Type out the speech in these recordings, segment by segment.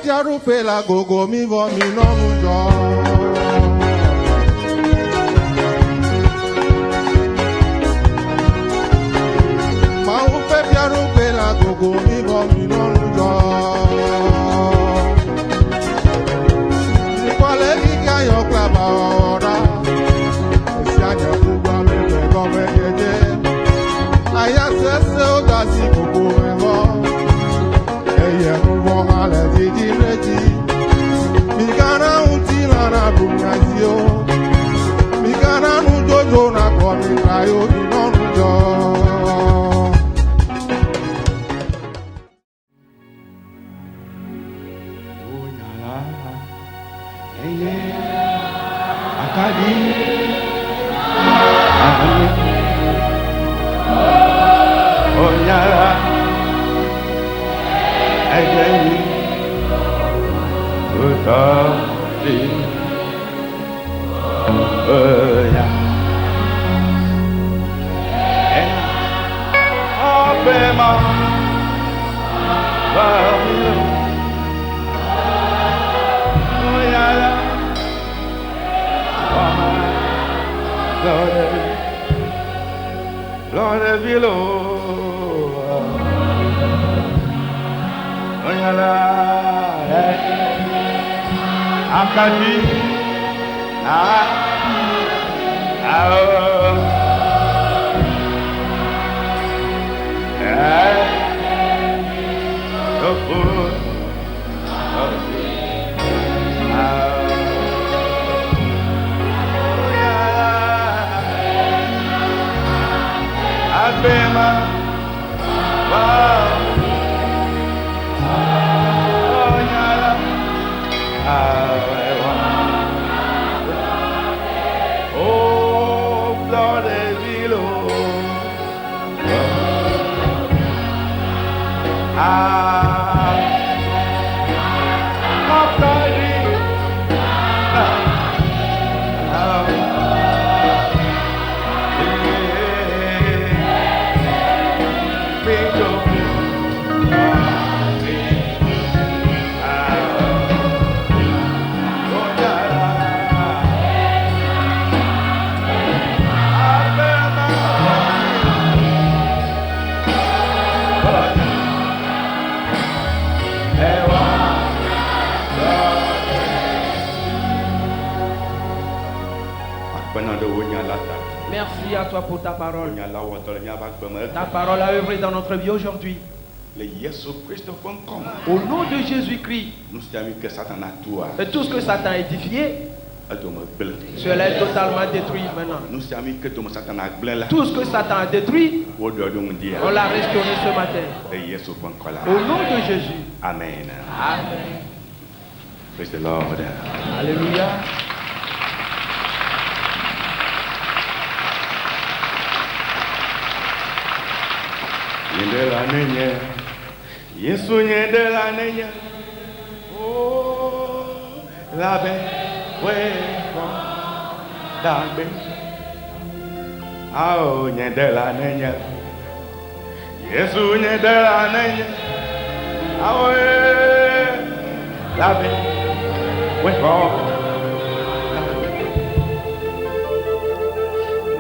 tiaru pela gogo mi vo mi no mujo. Ma u pe tiaru pela gogo mi vo mi no mujo. Ni kwale ki ka yo klaba ora. Sianya kuwa me pe go me jeje. Aya se o da si gogo me vo. Eye nuvo ale di reji. Mi kana unti la na bunyazio. Mi kana nu jojo na ko mi kayo di nonu jo. Onyala. Eye. Akadi. Ahani. Onyala. Ageni, utasi, ya, abema, bamilo, oyala, Lord, bilo. Akadi, Abema, Merci à toi pour ta parole. Ta parole a œuvré dans notre vie aujourd'hui. Au nom de Jésus-Christ. Et tout ce que Satan a édifié, cela est totalement détruit maintenant. Tout ce que Satan a détruit, on l'a restauré ce matin. Au nom de Jésus. Amen. Amen. Praise the Lord. Alléluia. Nyendela nenye, Yesu nyendela nenye, oh, labe, we, dambe, oh, nyendela nenye, Yesu nyendela nenye, oh, labe, we,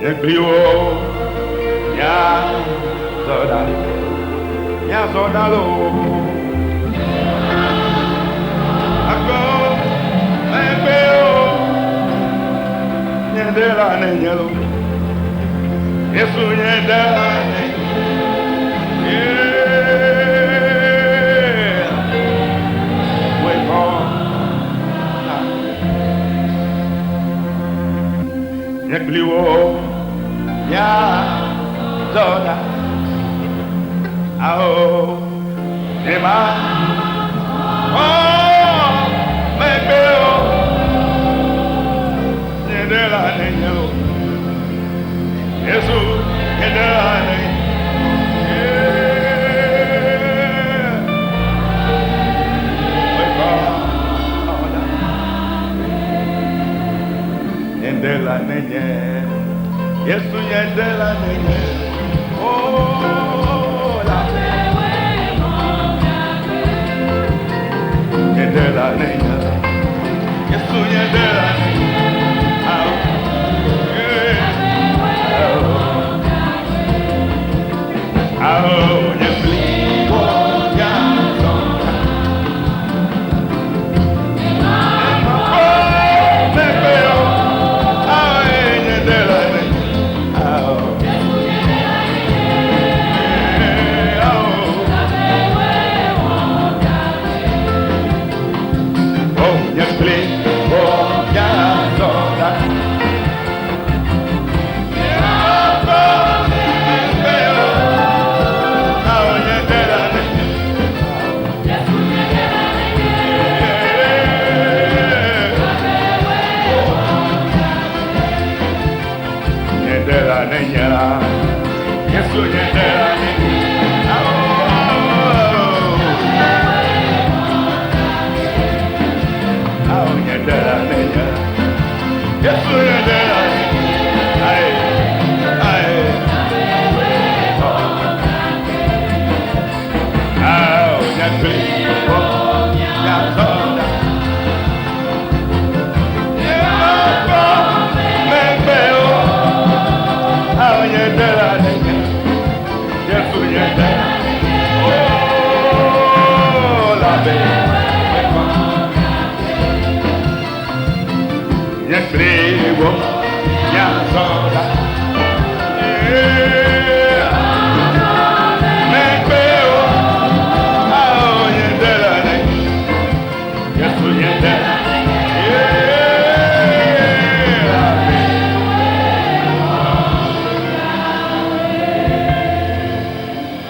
Negliwo, ya, Zodalo, ya Zodalo, ako, mepeo, nyendela nenyelo, Yesu nyendela yeah, wait for, Negliwo, ya Zodalo. Oh, Ema, oh, mepeo, nyendela nenyelo, Yesu nyendela nyendela nenye, Yesu nyendela nenye, oh.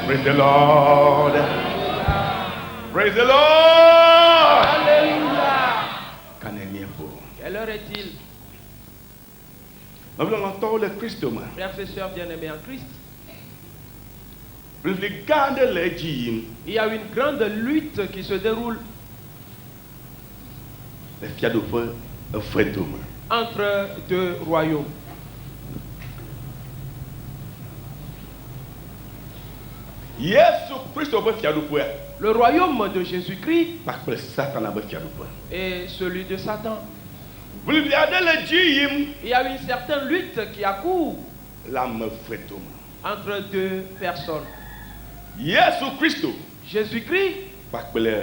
Praise the Lord. Praise the Lord. Alléluia. Qu'en est-il pour? Quelle heure est-il? Nous voulons entendre le Christ. Frères et sœurs bien-aimés en Christ, Regarde les djinns. il y a une grande lutte qui se déroule Les fiers de feu, un frère d'homme. entre deux royaumes. Yesu Christ veut fier de feu. Le royaume de Jésus-Christ Parce que Satan a fier de feu. et celui de Satan. Vous regardez les djinns. Il y a une certaine lutte qui accourt L'âme frère d'homme. entre deux personnes. Yesu Christ. Jésus-Christ Parce que le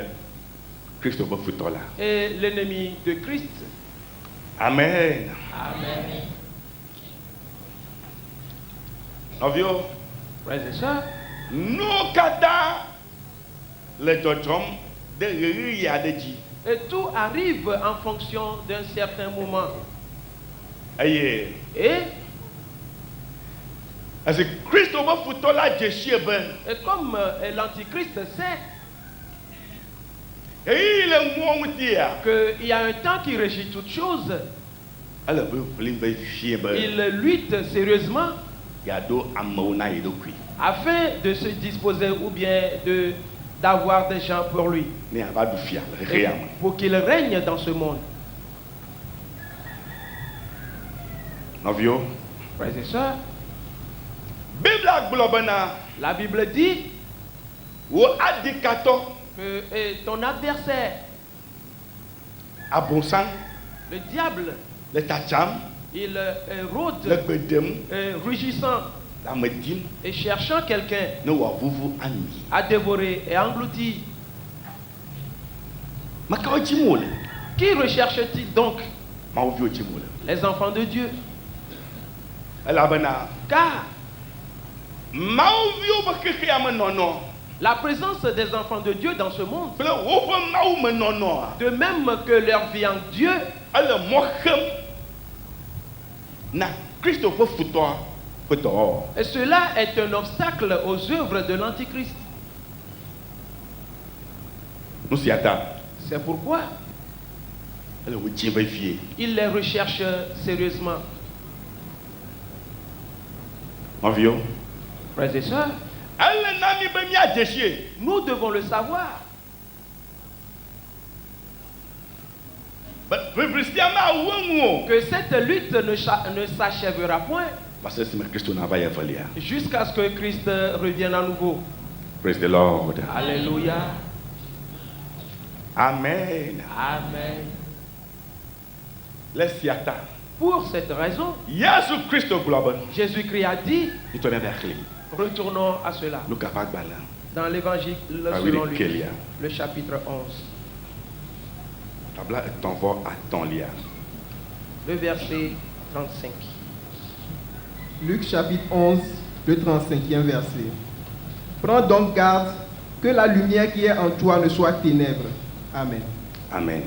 Christ veut foutre là. est l'ennemi de Christ. Amen. Amen. Novio, Frères et sœurs, nous kada les hommes de rire de Dieu. et tout arrive en fonction d'un certain moment. Aïe. Et Parce que Christ veut foutre là de chier ben. Et comme l'Antichrist sait Et il est moi dire. qu'il y a un temps qui régit toutes choses, Alors vous voulez chier ben. il lutte sérieusement Yado amona et dokui. afin de se disposer ou bien d'avoir des gens pour lui, Mais on va du fier et réellement. pour qu'il règne dans ce monde. Novio. Frères et sœurs, Bible globana la Bible dit ou adikato que ton adversaire, abonsan le diable, le tacham il le rôde bedem rugissant la medim et cherchant quelqu'un no wa vuvu ami. à dévorer et engloutir. Makao jimole. Qui recherche-t-il donc? Ma ovio jimole. Les enfants de Dieu. Alabana. Car Ma ovio bakeke am nono. la présence des enfants de Dieu dans ce monde, Ple wo ma me nono. de même que leur vie en Dieu, Ale mochem na Christ faut foutre foutre. et cela est un obstacle aux œuvres de l'Antichrist. Nous s'y attend. C'est pourquoi Ale wo jin va fier. il les recherche sérieusement. Ovio. Frères et sœurs, Ale nami be mi ajesie. nous devons le savoir. Christiama wongo. Que cette lutte ne s'achèvera point Parce que c'est Christ n'a pas évolué. jusqu'à ce que Christ revienne à nouveau. Praise the Lord. Alléluia. Amen. Amen. Laisse y attendre. Pour cette raison, Jésus Christ globe. Jésus-Christ a dit, Il tourne vers lui. retournons à cela. Nous capable là. Dans l'évangile selon Luc, le chapitre 11, Tabla t'envoie à ton lien. le verset 35. Luc chapitre 11, le 35e verset. Prends donc garde que la lumière qui est en toi ne soit ténèbres. Amen. Amen.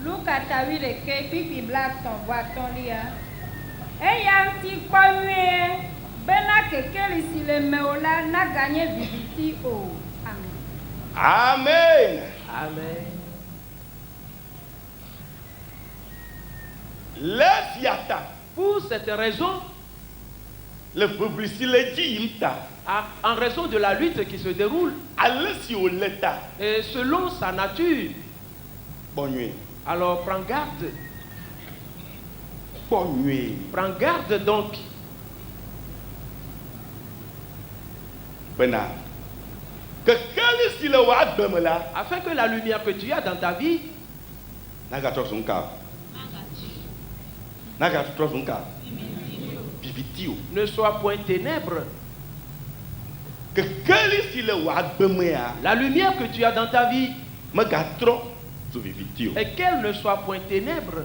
Luka tawi le ke pipi black ton voix ton lia. Eya ti kwanye bena kekeli si le meola na gagné viviti o. Amen. Amen. Amen. Laisse y attendre. Pour cette raison, Le publicité le dit en raison de la lutte qui se déroule, allez si au l'état. et selon sa nature, Bonne nuit. alors prends garde. Bonne nuit. Prends garde donc. Afin que la lumière que tu as dans ta vie ne soit point ténèbres. La lumière que tu as dans ta vie et qu'elle ne soit point ténèbres.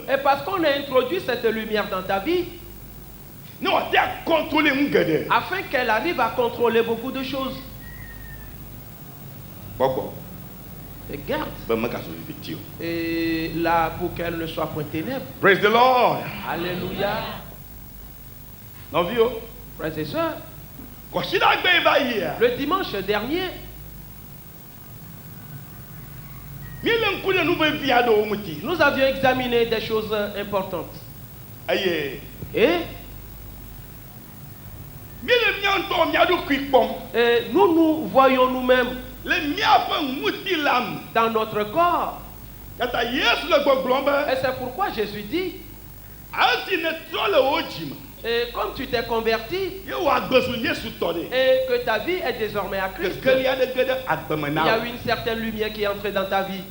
Et parce qu'on a introduit cette lumière dans ta vie, afin qu'elle arrive à contrôler beaucoup de choses. Et garde. Et là, pour qu'elle ne soit point ténèbres. Praise the Lord. Alléluia. Frères et sœurs, le dimanche dernier, nous avions examiné des choses importantes. Et nous voyons nous-mêmes dans notre corps. Et c'est pourquoi Jésus dit, et comme tu t'es converti et que ta vie est désormais à Christ, il y a une certaine lumière qui est entrée dans ta vie.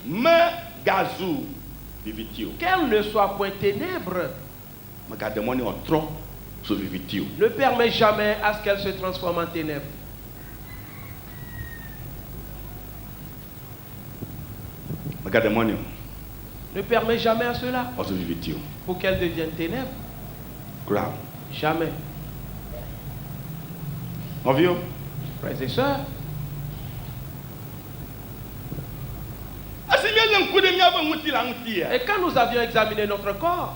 Qu'elle ne soit point ténèbres. Ne permet jamais à ce qu'elle se transforme en ténèbres. Ne permet jamais à cela pour qu'elle devienne ténèbres. Jamais. Frères et sœurs, et quand nous avions examiné notre corps,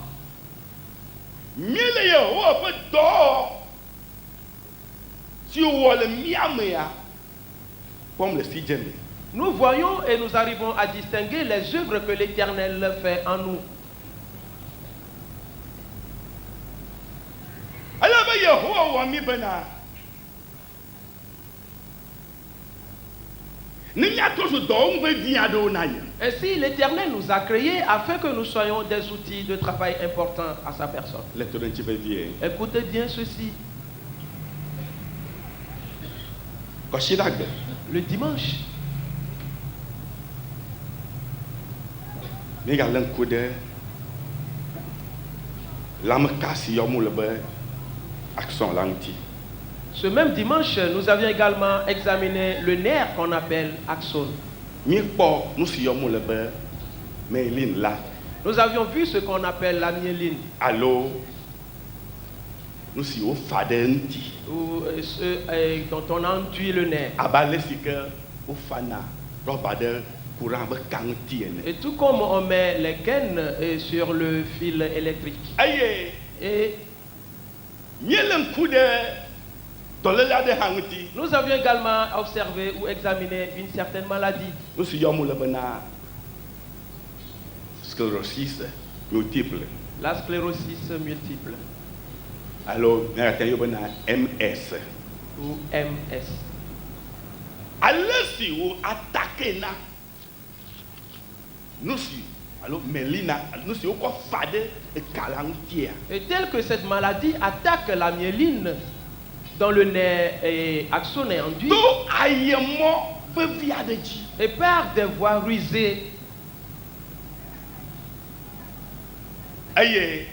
nous voyons et nous arrivons à distinguer les œuvres que l'Éternel fait en nous. Ainsi, l'Éternel nous a créés afin que nous soyons des outils de travail importants à sa personne. Écoutez bien ceci. Le dimanche, ce même dimanche, nous avions également examiné le nerf qu'on appelle axone. Nous avions vu ce qu'on appelle la myéline. Ou ce dont on enduit le nerf. Et tout comme on met les gaines sur le fil électrique. Et nous avions également observé ou examiné une certaine maladie. Sclérosis multiple. La sclérosis multiple. Alors, MS. Ou MS. Alors, si vous attaquez là, nous sommes. Alors, Mélina, nous sommes encore fadés et calantiers. Et tel que cette maladie attaque la myéline dans le nerf axone et enduit, et par des voies rusées, et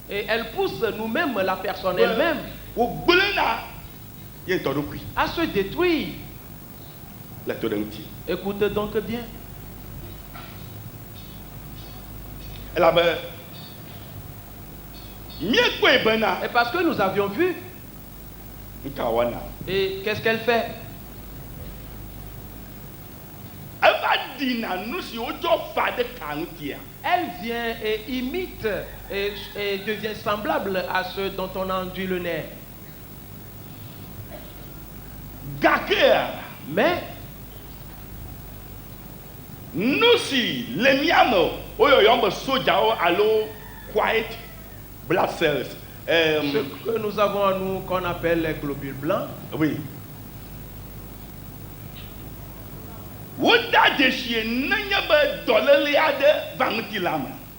elle pousse nous-mêmes, la personne elle-même, à se détruire. Écoutez donc bien. Et parce que nous avions vu, et qu'est-ce qu'elle fait? Elle vient et imite et devient semblable à ceux dont on a enduit le nerf. Mais nous si les miamo oyoyombe soja allo white blood cells. Ce que nous avons en nous qu'on appelle les globules blancs. Oui.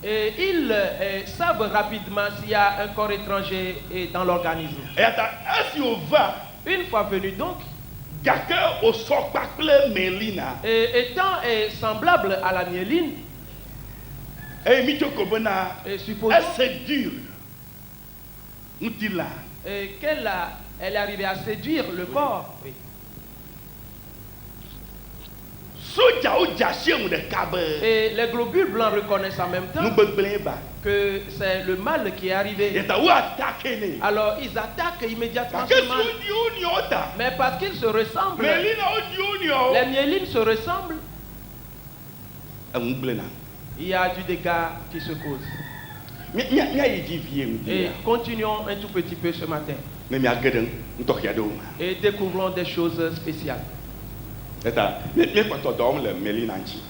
Et ils savent rapidement s'il y a un corps étranger dans l'organisme. Une fois venu donc, étant semblable à la myéline, et supposons qu'elle est arrivée à séduire le corps. Oui. Et les globules blancs reconnaissent en même temps que c'est le mal qui est arrivé. Alors ils attaquent immédiatement ce mal. Mais parce qu'ils se ressemblent, les myélines se ressemblent, il y a du dégât qui se cause. Et continuons un tout petit peu ce matin. Et découvrons des choses spéciales.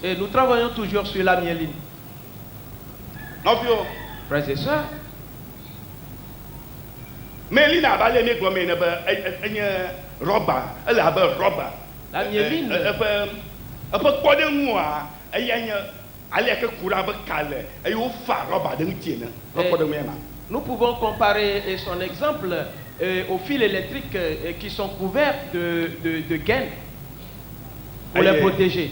Et nous travaillons toujours sur la myéline. Frères et sœurs, la myéline, nous pouvons comparer son exemple aux fils électriques qui sont couverts de gaines pour les protéger.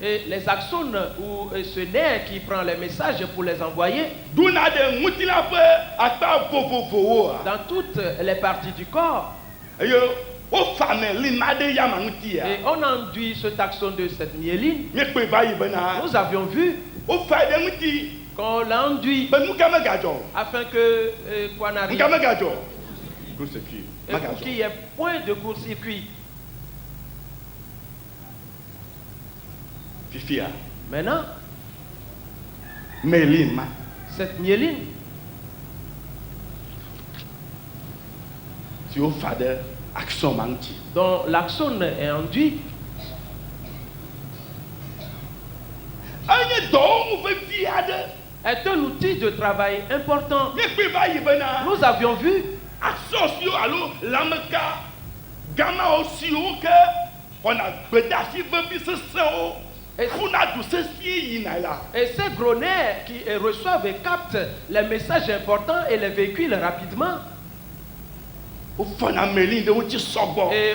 Et les axones ou ce nerf qui prend les messages pour les envoyer dans toutes les parties du corps. Et on enduit ce taxon de cette myéline. Nous avions vu qu'on l'enduit afin que qu'on arrive et pour qu'il y ait point de court-circuit. Maintenant, cette myéline, dont l'axone est enduit, est un outil de travail important. Nous avions vu et ces gros nerfs qui reçoivent et captent les messages importants et les véhiculent rapidement. Et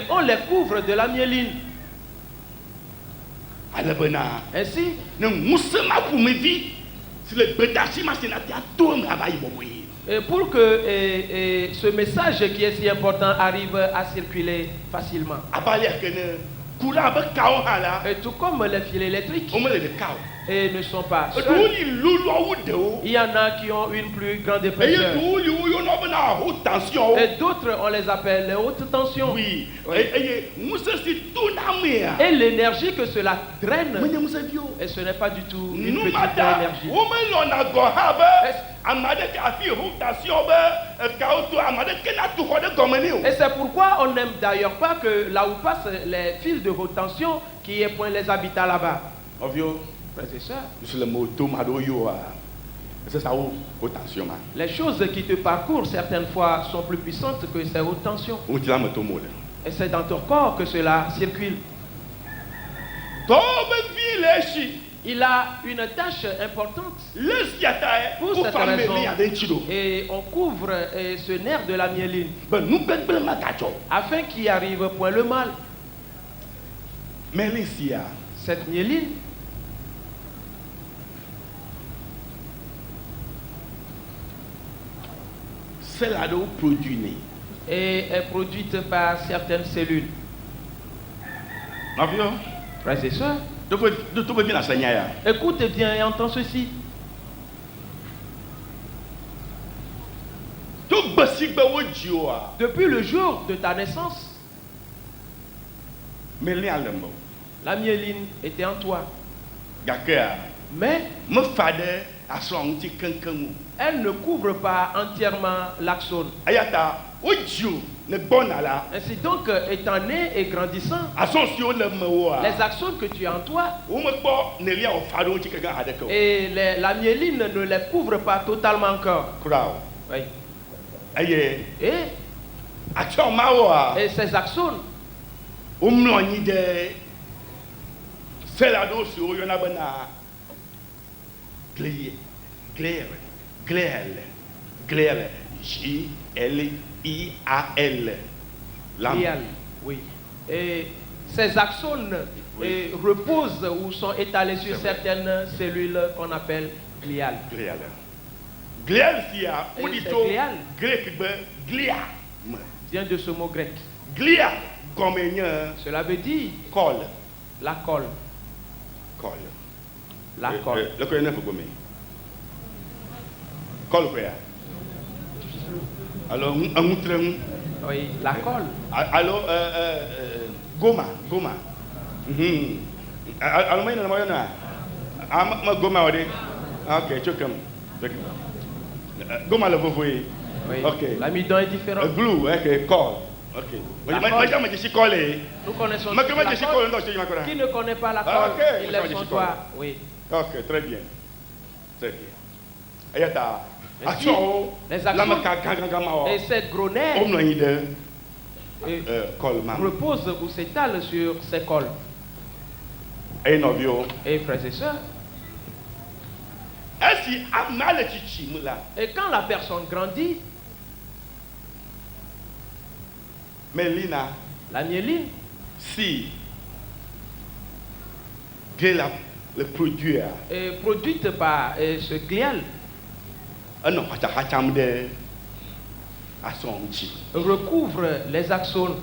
on les couvre de la myéline. Ainsi, et pour que ce message qui est si important arrive à circuler facilement. Et tout comme les fils électriques et ne sont pas seuls. Il y en a qui ont une plus grande épaisseur. Et d'autres, on les appelle les hautes tensions. Oui. Et l'énergie que cela draine, et ce n'est pas du tout une petite énergie. Et c'est pourquoi on n'aime d'ailleurs pas que là où passent les fils de haute tension, qu'il n'y ait point les habitats là-bas. Frères et sœurs, les choses qui te parcourent certaines fois sont plus puissantes que ces hautes tensions. Et c'est dans ton corps que cela circule. Il a une tâche importante pour cette raison. Et on couvre ce nerf de la myéline afin qu'il arrive point le mal. Cette myéline et est produite par certaines cellules. Frères et sœurs, écoutez bien et entends ceci. Depuis le jour de ta naissance, la myéline était en toi. Mais elle ne couvre pas entièrement l'axone. Ainsi donc, étant né et grandissant, les axones que tu as en toi, et la myéline ne les couvre pas totalement encore. Oui. Et Et ces axones, Glial. glial, oui. Et ces axones reposent ou sont étalés sur certaines cellules qu'on appelle gliales. Glial, c'est glial. grec, glia. Vient de ce mot grec. Glia, comme cela veut dire colle. la colle. La colle. Le colle, colle quoi? Alors, oui, la colle. Alors, goma. Alors, moi, goma, ok, tu comme. Goma le voyez. Oui. Ok. L'amidon est différent. Glue, ok, colle. Ok. La Moi, colle. je suis collé. Nous connaissons Mais tous comment la je suis colle. collé? Qui ne connaît pas la colle, Ah, ok. il Moi, lève je son suis doigt. Oui. Ok, très bien. Très bien. Ayata. Merci. Les actions et cette grenelle repose ou s'étale sur ces cols. Et frères et sœurs, et quand la personne grandit, la myéline, si le produit est produite par ce glial, recouvre les axones.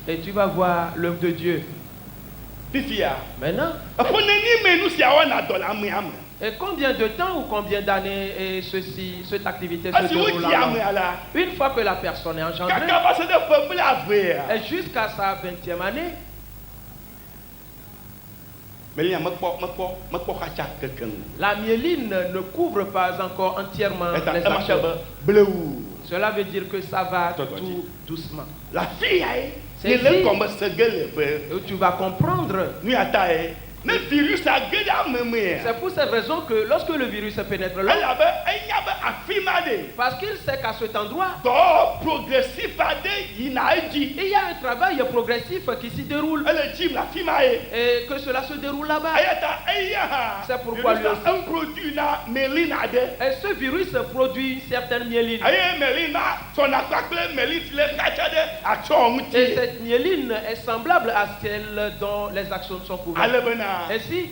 Et tu vas voir l'œuvre de Dieu. Maintenant, et combien de temps ou combien d'années cette activité se déroule là? Une fois que la personne est engendrée, et jusqu'à sa 20e année, la myéline ne couvre pas encore entièrement les axones. Cela veut dire que ça va tout doucement. La fille, tu vas comprendre. C'est pour cette raison que lorsque le virus pénètre là, parce qu'il sait qu'à cet endroit, il y a un travail progressif qui s'y déroule et que cela se déroule là-bas. C'est pourquoi lui aussi, et ce virus produit certaines myélines. Et cette myéline est semblable à celle dont les axones sont couverts. Ainsi,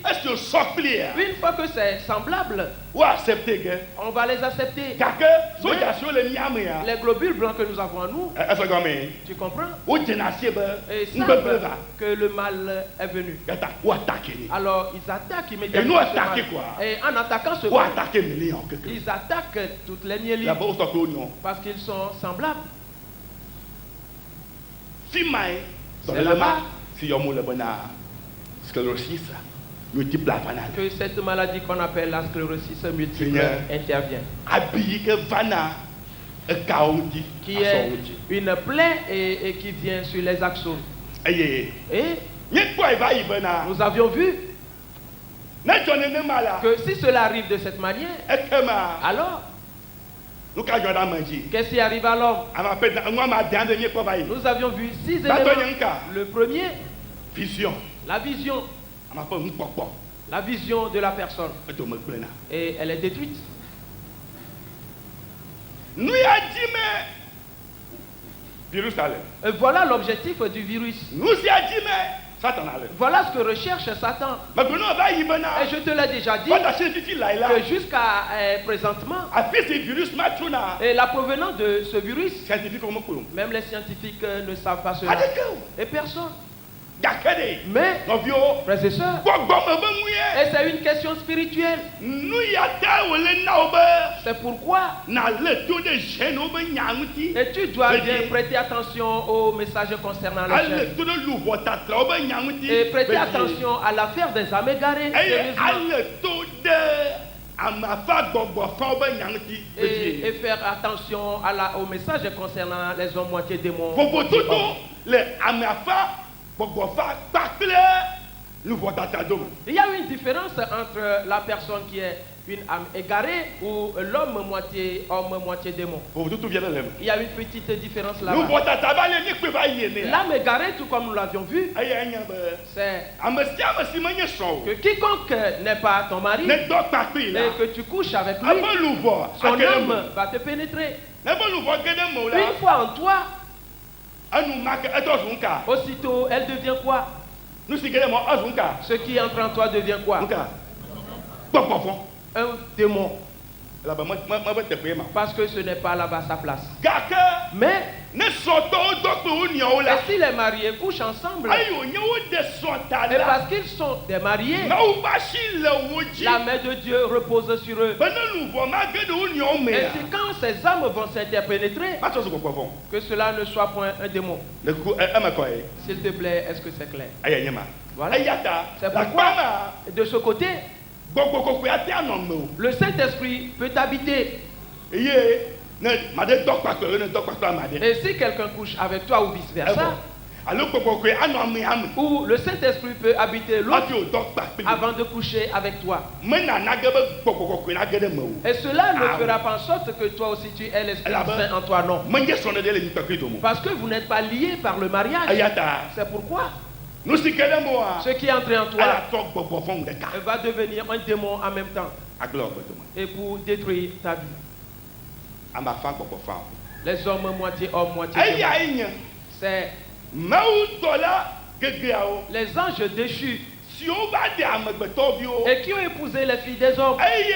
une fois que c'est semblable, on va les accepter. Les globules blancs que nous avons en nous, tu comprends? Et savent que le mal est venu. Alors ils attaquent immédiatement ce mal. Et en attaquant ce mal, ils attaquent toutes les myélines parce qu'ils sont semblables. C'est là-bas que cette maladie qu'on appelle la sclérosis multiple intervient. Qui est une plaie et qui vient sur les axones. Et nous avions vu que si cela arrive de cette manière, alors qu'est-ce qui arrive à l'homme? Nous avions vu 6 éléments. Le premier, la vision. La vision de la personne. Et elle est détruite. Et voilà l'objectif du virus. Voilà ce que recherche Satan. Et je te l'ai déjà dit que jusqu'à présentement, et la provenance de ce virus, même les scientifiques ne savent pas cela. Et personne. Mais, frères et sœurs, et c'est une question spirituelle. C'est pourquoi et tu dois bien prêter attention au message concernant les jeunes. Et prêter attention à l'affaire des âmes égarées. Et faire attention au message concernant les hommes moitié démons. Il y a une différence entre la personne qui est une âme égarée ou l'homme moitié homme, moitié démon. Il y a une petite différence là-bas. L'âme égarée, tout comme nous l'avions vu, c'est que quiconque n'est pas ton mari et que tu couches avec lui, son âme va te pénétrer. Une fois en toi, aussitôt elle devient quoi? Ce qui entre en toi devient quoi? Un démon. Parce que ce n'est pas là-bas sa place. Mais et si les mariés couchent ensemble, et parce qu'ils sont des mariés, la main de Dieu repose sur eux. Et c'est quand ces âmes vont s'interpénétrer que cela ne soit point un démon. S'il te plaît, est-ce que c'est clair? Voilà. C'est pourquoi, de ce côté, le Saint-Esprit peut habiter. Et si quelqu'un couche avec toi ou vice-versa, ou le Saint-Esprit peut habiter l'autre avant de coucher avec toi. Et cela ne fera pas en sorte que toi aussi tu aies l'Esprit Saint en toi, non. Parce que vous n'êtes pas liés par le mariage. C'est pourquoi ce qui est entré en toi va devenir un démon en même temps. Et pour détruire ta vie. Les hommes moitié démon. C'est les anges déchus et qui ont épousé les filles des hommes et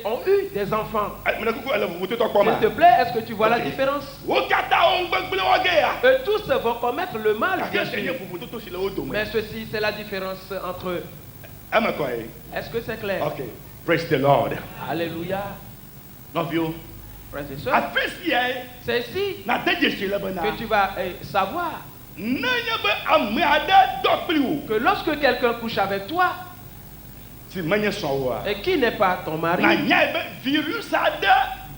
ont eu des enfants. S'il te plaît, est-ce que tu vois la différence? Et tous vont commettre le mal, bien sûr. Mais ceci, c'est la différence entre eux. Est-ce que c'est clair? Okay. Praise the Lord. Alléluia. Frères et sœurs, c'est ici que tu vas savoir que lorsque quelqu'un couche avec toi et qui n'est pas ton mari,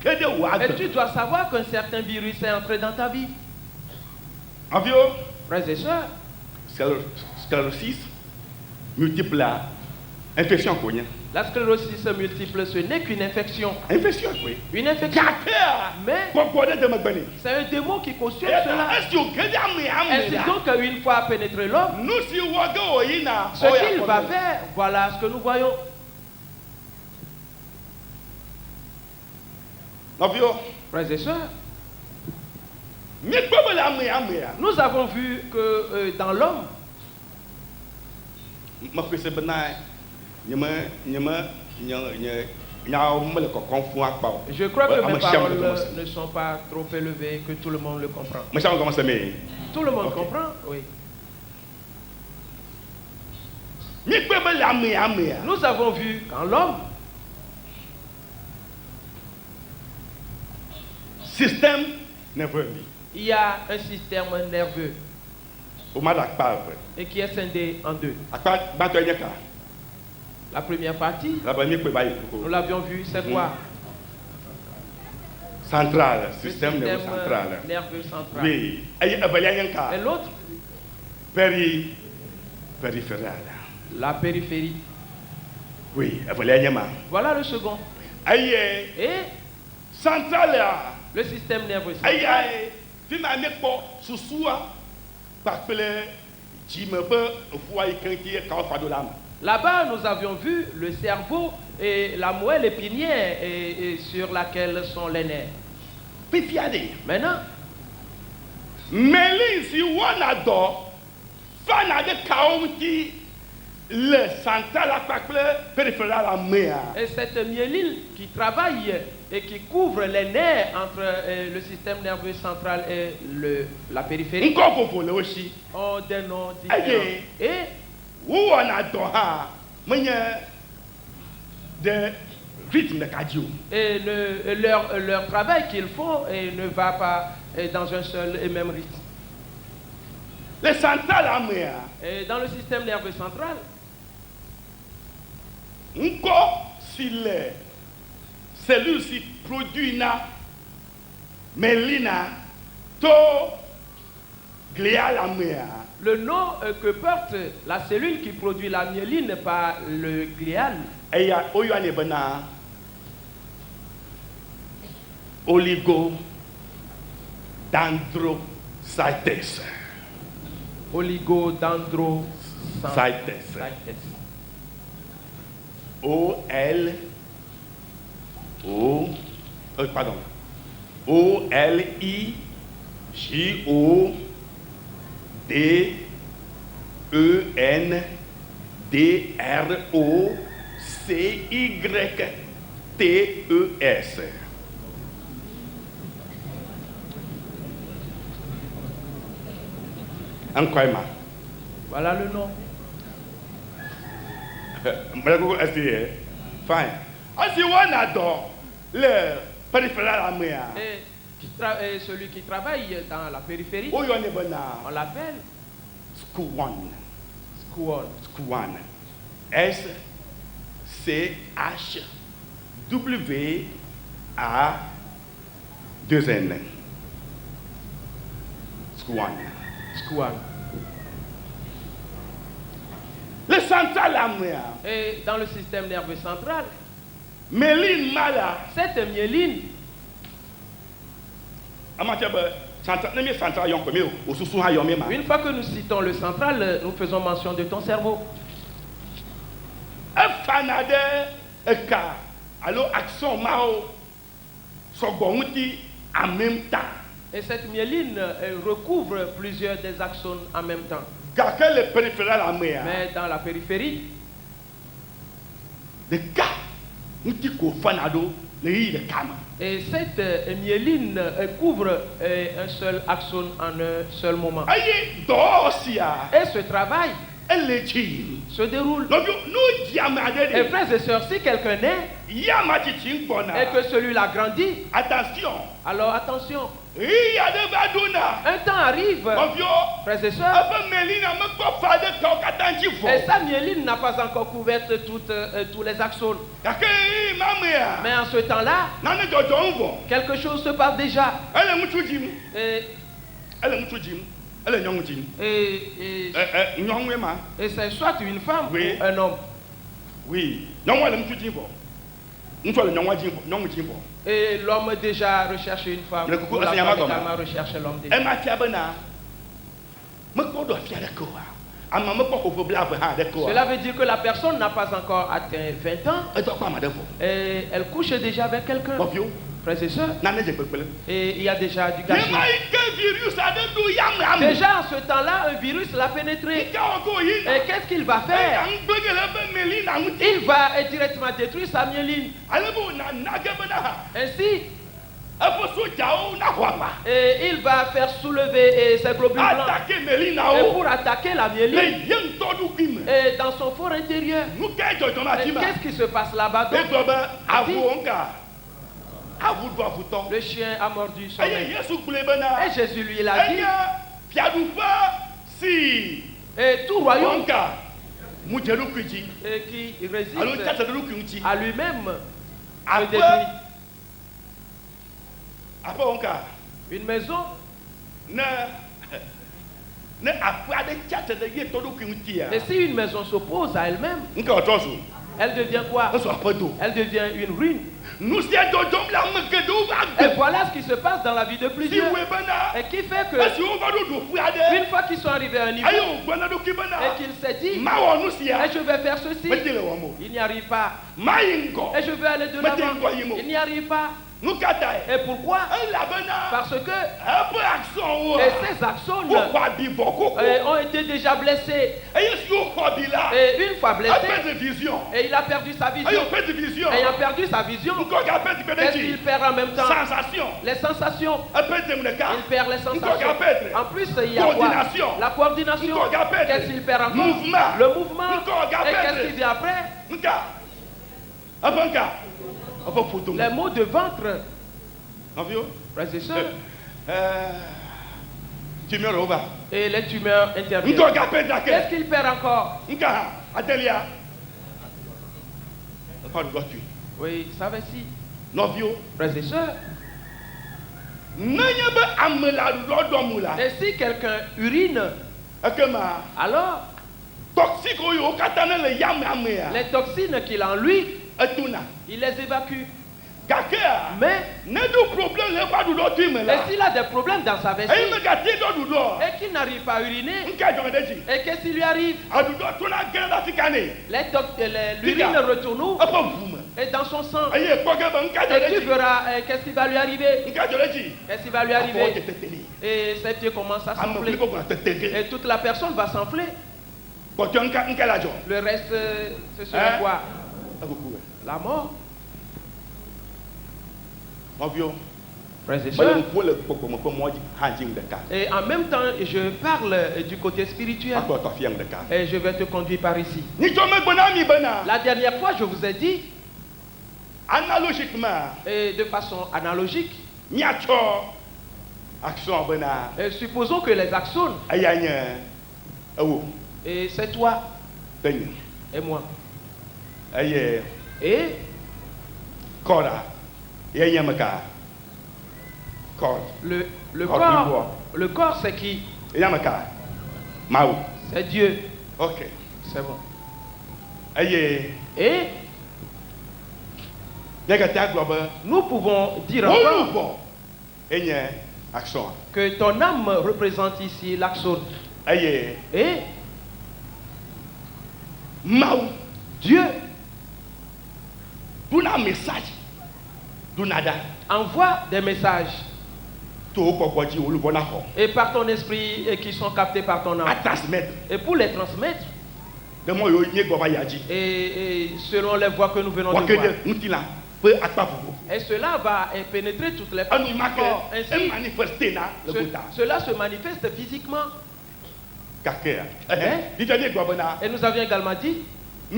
et tu dois savoir qu'un certain virus est entré dans ta vie. Frères et sœurs, sclérosis multiple, infection. La sclérosis multiple, ce n'est qu'une infection. Une infection. Mais c'est un démon qui cautionne cela. Ainsi donc, une fois pénétré l'homme, ce qu'il va faire, voilà ce que nous voyons. Frères et sœurs, nous avons vu que dans l'homme, je crois que mes paroles ne sont pas trop élevées, que tout le monde le comprend. Tout le monde comprend, oui. Nous avons vu qu'en l'homme, système nerveux, il y a un système nerveux et qui est scindé en deux. La première partie, nous l'avions vu, c'est quoi? Central, système nerveux central. Oui. Et l'autre? Périphéral. La périphérie. Oui. Voilà le second. Et central, le système nerveux central. Là-bas, nous avions vu le cerveau et la moelle épinière et sur laquelle sont les nerfs. Maintenant, le central et cette myéline qui travaille et qui couvre les nerfs entre le système nerveux central et la périphérie ont des noms différents. Et leur travail qu'ils font ne va pas dans un seul et même rythme. Et dans le système nerveux central, si les cellules si produisent mélina to glial Le nom que porte la cellule qui produit la myéline par le glial. Et il y a oligodendrocytes. Oligodendrocytes. OLIGODENDROCYTES. Incroyable. Voilà le nom. Fine. Asi on adore le périphéral à moi. Et celui qui travaille dans la périphérie, on l'appelle Squan. Squan. S-C-H-W-A-2-N. Squan. Le central à moi. Et dans le système nerveux central, Méline mala. cette myéline, une fois que nous citons le central, nous faisons mention de ton cerveau. Alors action mao en même temps. Et cette myéline recouvre plusieurs des axones en même temps. Mais dans la périphérie, et cette myéline couvre un seul axone en un seul moment. Et ce travail se déroule. Et frères et sœurs, si quelqu'un naît et que celui-là grandit, alors attention. Un temps arrive, frères et sœurs, et sa myéline n'a pas encore couvert tous les axones. Mais en ce temps-là, quelque chose se passe déjà. Et c'est soit une femme ou un homme. Oui. Et l'homme déjà recherche une femme. La femme également recherche l'homme déjà. Cela veut dire que la personne n'a pas encore atteint 20 ans. Et elle couche déjà avec quelqu'un. Frères et sœurs. Et il y a déjà du gâchis. Déjà en ce temps-là, un virus l'a pénétré. Et qu'est-ce qu'il va faire? Il va directement détruire sa myéline. Ainsi, et il va faire soulever ses globules blancs et pour attaquer la myéline et dans son fort intérieur. Qu'est-ce qui se passe là-bas? Le chien a mordu son maître. Et Jésus lui l'a dit. Et tout royaume qui résiste à lui-même se détruit. Une maison et si une maison s'oppose à elle-même, elle devient quoi? Elle devient une ruine. Et voilà ce qui se passe dans la vie de plusieurs. Et qui fait que une fois qu'ils sont arrivés à un niveau et qu'il s'est dit, et je vais faire ceci, il n'y arrive pas. Et je vais aller de l'avant, il n'y arrive pas. Et pourquoi? Parce que et ces axones ont été déjà blessés. Et une fois blessé, et il a perdu sa vision. Ayant perdu sa vision, qu'est-ce qu'il perd en même temps? Les sensations. Il perd les sensations. En plus, il y a quoi? La coordination. Qu'est-ce qu'il perd encore? Le mouvement. Et qu'est-ce qui vient après? Les maux de ventre. Frères et sœurs. Et les tumeurs interviennent. Qu'est-ce qu'il perd encore? Oui, savez-y. Frères et sœurs. Et si quelqu'un urine, Alors, toxique au katana le yamamea. les toxines qu'il a en lui, il les évacue. Mais, ne do problème le pas du d'autre mais et là. s'il a des problèmes dans sa vessie, Et me gâter do du do. et qu'il n'arrive pas à uriner, Nka jondeji. et qu'est-ce qui lui arrive? Adu do tuna ganda tikane. L'urine retourne Apa vume. et dans son sang. Aye koge ba nka Et tu jondeji. verras qu'est-ce qui va lui arriver. Nka jondeji. Qu'est-ce qui va lui arriver? Et ses pieds commencent à s'enfler. Et toute la personne va s'enfler. Le reste, ce serait quoi? La mort. Frères et sœurs. Et en même temps, je parle du côté spirituel. Et je vais te conduire par ici. La dernière fois, je vous ai dit, analogiquement, et de façon analogique, action et supposons que les axones, et c'est toi et moi, et le corps c'est qui? C'est Dieu. Ok. C'est bon. Et nous pouvons dire encore action. que ton âme représente ici l'axone. Et Dieu envoie des messages et par ton esprit et qui sont captés par ton âme. Et pour les transmettre, et selon les voies que nous venons de voir. Et cela va pénétrer toutes les parties du corps. Ainsi, cela se manifeste physiquement. Et nous avions également dit que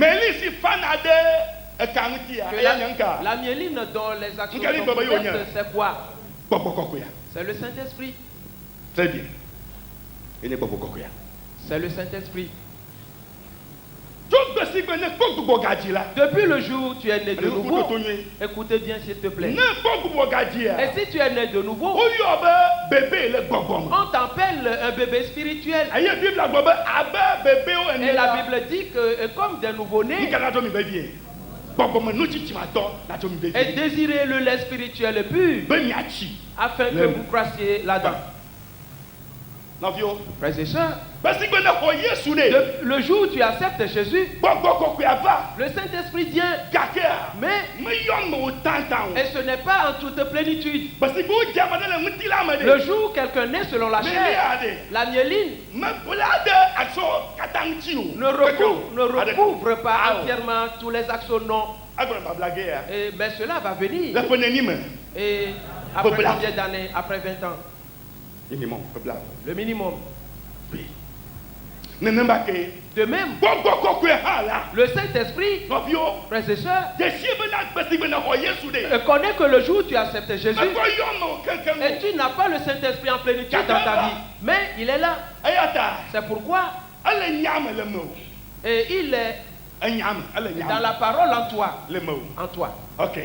la myéline dont les actions sont couvertes, c'est quoi? C'est le Saint-Esprit. Très bien. C'est le Saint-Esprit. Depuis le jour où tu es né de nouveau, écoutez bien s'il te plaît. Et si tu es né de nouveau, on t'appelle un bébé spirituel. Et la Bible dit que comme des nouveau-nés, et désirez le lait spirituel pur, afin que vous croissiez là-dedans. Frères et sœurs, le jour où tu acceptes Jésus, le Saint-Esprit vient, mais et ce n'est pas en toute plénitude. Le jour où quelqu'un naît selon la chair, la myéline ne recouvre pas entièrement tous les axones, non. Mais cela va venir. Et après combien d'années? Après 20 ans. Le minimum. De même, le Saint-Esprit, frères et sœurs, connaît que le jour où tu acceptes Jésus, et tu n'as pas le Saint-Esprit en plénitude dans ta vie, mais il est là. C'est pourquoi, et il est dans la parole en toi. En toi. Ok.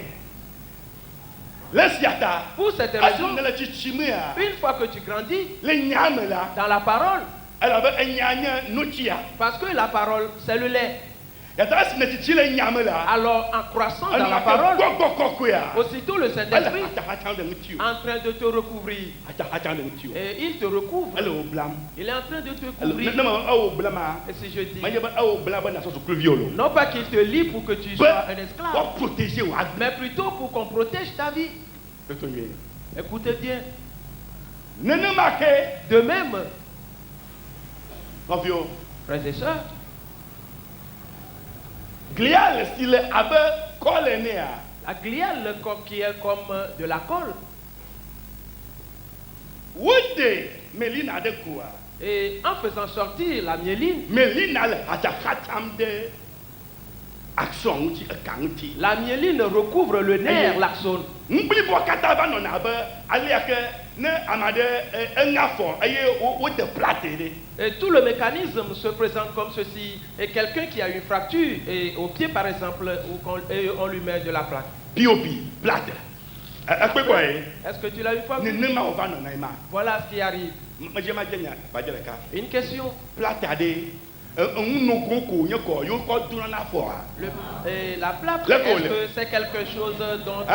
Pour cette raison, une fois que tu grandis dans la parole, parce que la parole c'est le lait, alors en croissant dans la parole, aussitôt le Saint-Esprit est en train de te recouvrir. Et il te recouvre. Il est en train de te couvrir. Et si je dis, non pas qu'il te lie pour que tu sois un esclave, mais plutôt pour qu'on protège ta vie. Écoutez bien. De même, frères et sœurs, la gliale qui est comme de la colle. Et en faisant sortir la myéline, la myéline recouvre le nerf, l'axone. Et tout le mécanisme se présente comme ceci. Et quelqu'un qui a une fracture, et au pied par exemple, on lui met de la plaque. Est-ce que tu l'as une fois vu? Voilà ce qui arrive. Une question. La plâtre, est-ce que c'est quelque chose dont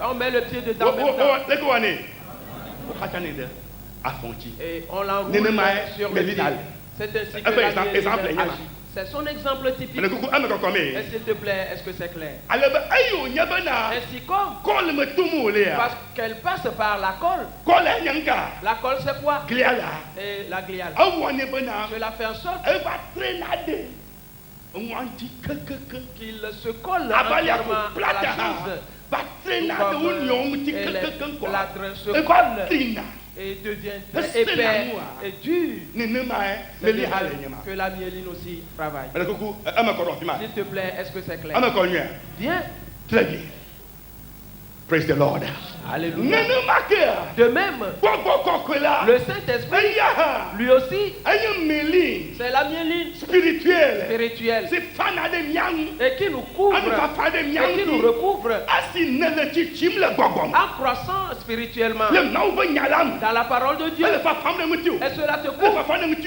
on met le pied dedans même temps? Et on l'enroule sur le pied. C'est ainsi que la myéline agit. C'est son exemple typique. Et s'il te plaît, est-ce que c'est clair? Ainsi comme, parce qu'elle passe par la colle. La colle, c'est quoi? Et la gliale. Cela fait en sorte qu'il se colle entièrement à la chose. Comme les plâtres se collent et devient très épais et dur. Que la myéline aussi travaille. S'il te plaît, est-ce que c'est clair? Bien. Très bien. Praise the Lord. Alléluia. De même, le Saint-Esprit, lui aussi, c'est la myéline spirituelle et qui nous couvre et qui nous recouvre en croissant spirituellement dans la parole de Dieu. Et cela te couvre,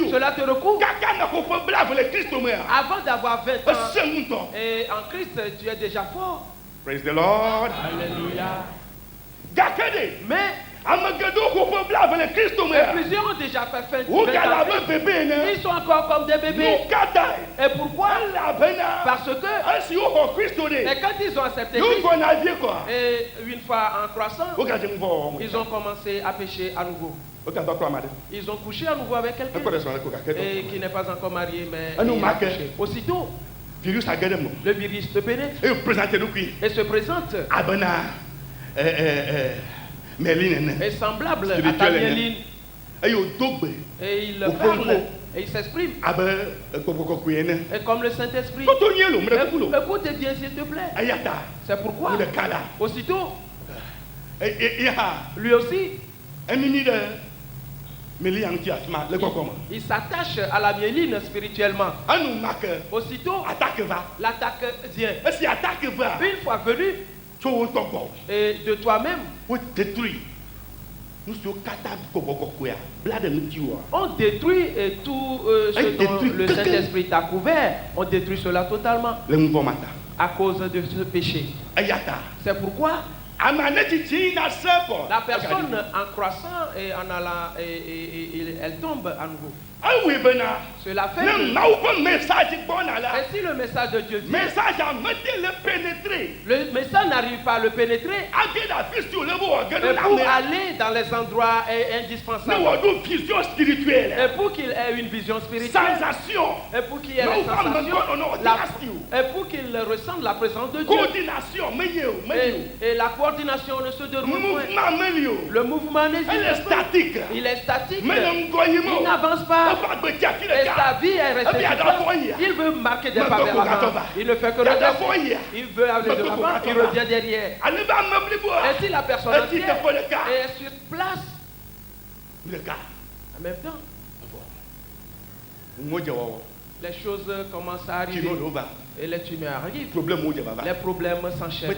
cela te recouvre. Avant d'avoir 20 ans, et en Christ, tu es déjà fort. Praise the Lord. Alléluia. Mais plusieurs ont déjà fait fin de ils sont encore comme des bébés. Et pourquoi? Parce que et quand ils ont accepté Christ, et une fois en croissant, ils ont commencé à pécher à nouveau. Ils ont couché à nouveau avec quelqu'un et qui n'est pas encore marié, mais il a couché. Aussitôt, le virus te pénètre et se présente. Est semblable à ta myéline. Et il parle et il s'exprime. Et comme le Saint-Esprit. Écoute bien s'il te plaît. C'est pourquoi aussitôt lui aussi il s'attache à la myéline spirituellement. Aussitôt l'attaque vient. Une fois venu, et de toi-même, on détruit tout ce dont le Saint-Esprit t'a couvert. On détruit cela totalement à cause de ce péché. C'est pourquoi la personne en croissant et en allant, elle tombe à nouveau. Cela fait que, et si le message de Dieu vient, le message n'arrive pas à le pénétrer, et pour aller dans les endroits indispensables, et pour qu'il ait une vision spirituelle, et pour qu'il ait la sensation, et pour qu'il ressente la présence de Dieu, et la coordination ne se déroule point. Le mouvement n'existe pas. Il est statique. Il n'avance pas. Et sa vie est restée. Il veut marquer des pas vers l'avant. Il ne fait que redresser. Il veut aller de l'avant. Il revient derrière. Et si la personne entière est sur place, en même temps, les choses commencent à arriver. Et les tumeurs arrivent. Les problèmes s'enchaînent.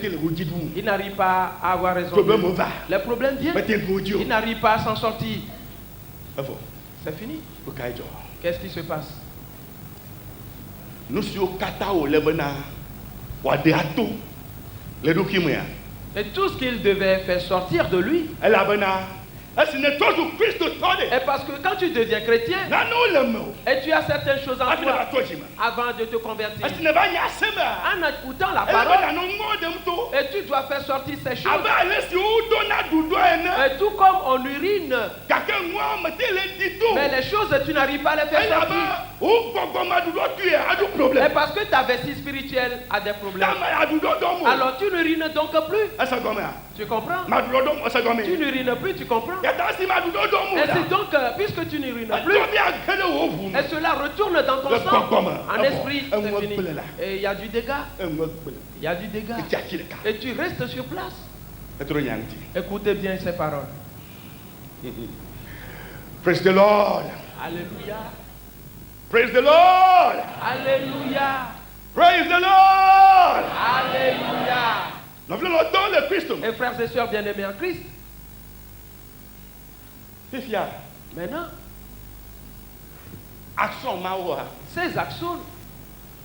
Il n'arrive pas à avoir raison. Les problèmes viennent. Il n'arrive pas à s'en sortir. C'est fini. Qu'est-ce qui se passe? Et tout ce qu'il devait faire sortir de lui. Et parce que quand tu deviens chrétien, et tu as certaines choses en toi avant de te convertir, en écoutant la parole, et tu dois faire sortir ces choses. Et tout comme on urine, mais les choses tu n'arrives pas à les faire sortir. Et parce que ta vessie spirituelle a des problèmes, alors tu n'urines donc plus. Tu comprends? Tu n'urines plus, tu comprends? Et c'est donc, puisque tu n'urines plus, et cela retourne dans ton sang, en esprit, c'est fini. Et il y a du dégât. Il y a du dégât. Et tu restes sur place. Écoutez bien ces paroles. Praise the Lord. Alléluia. Praise the Lord. Alléluia. Praise the Lord. Alléluia. Nous voulons le don de Christ. Et frères et sœurs bien-aimés en Christ, Maintenant, action maoua. ces axones,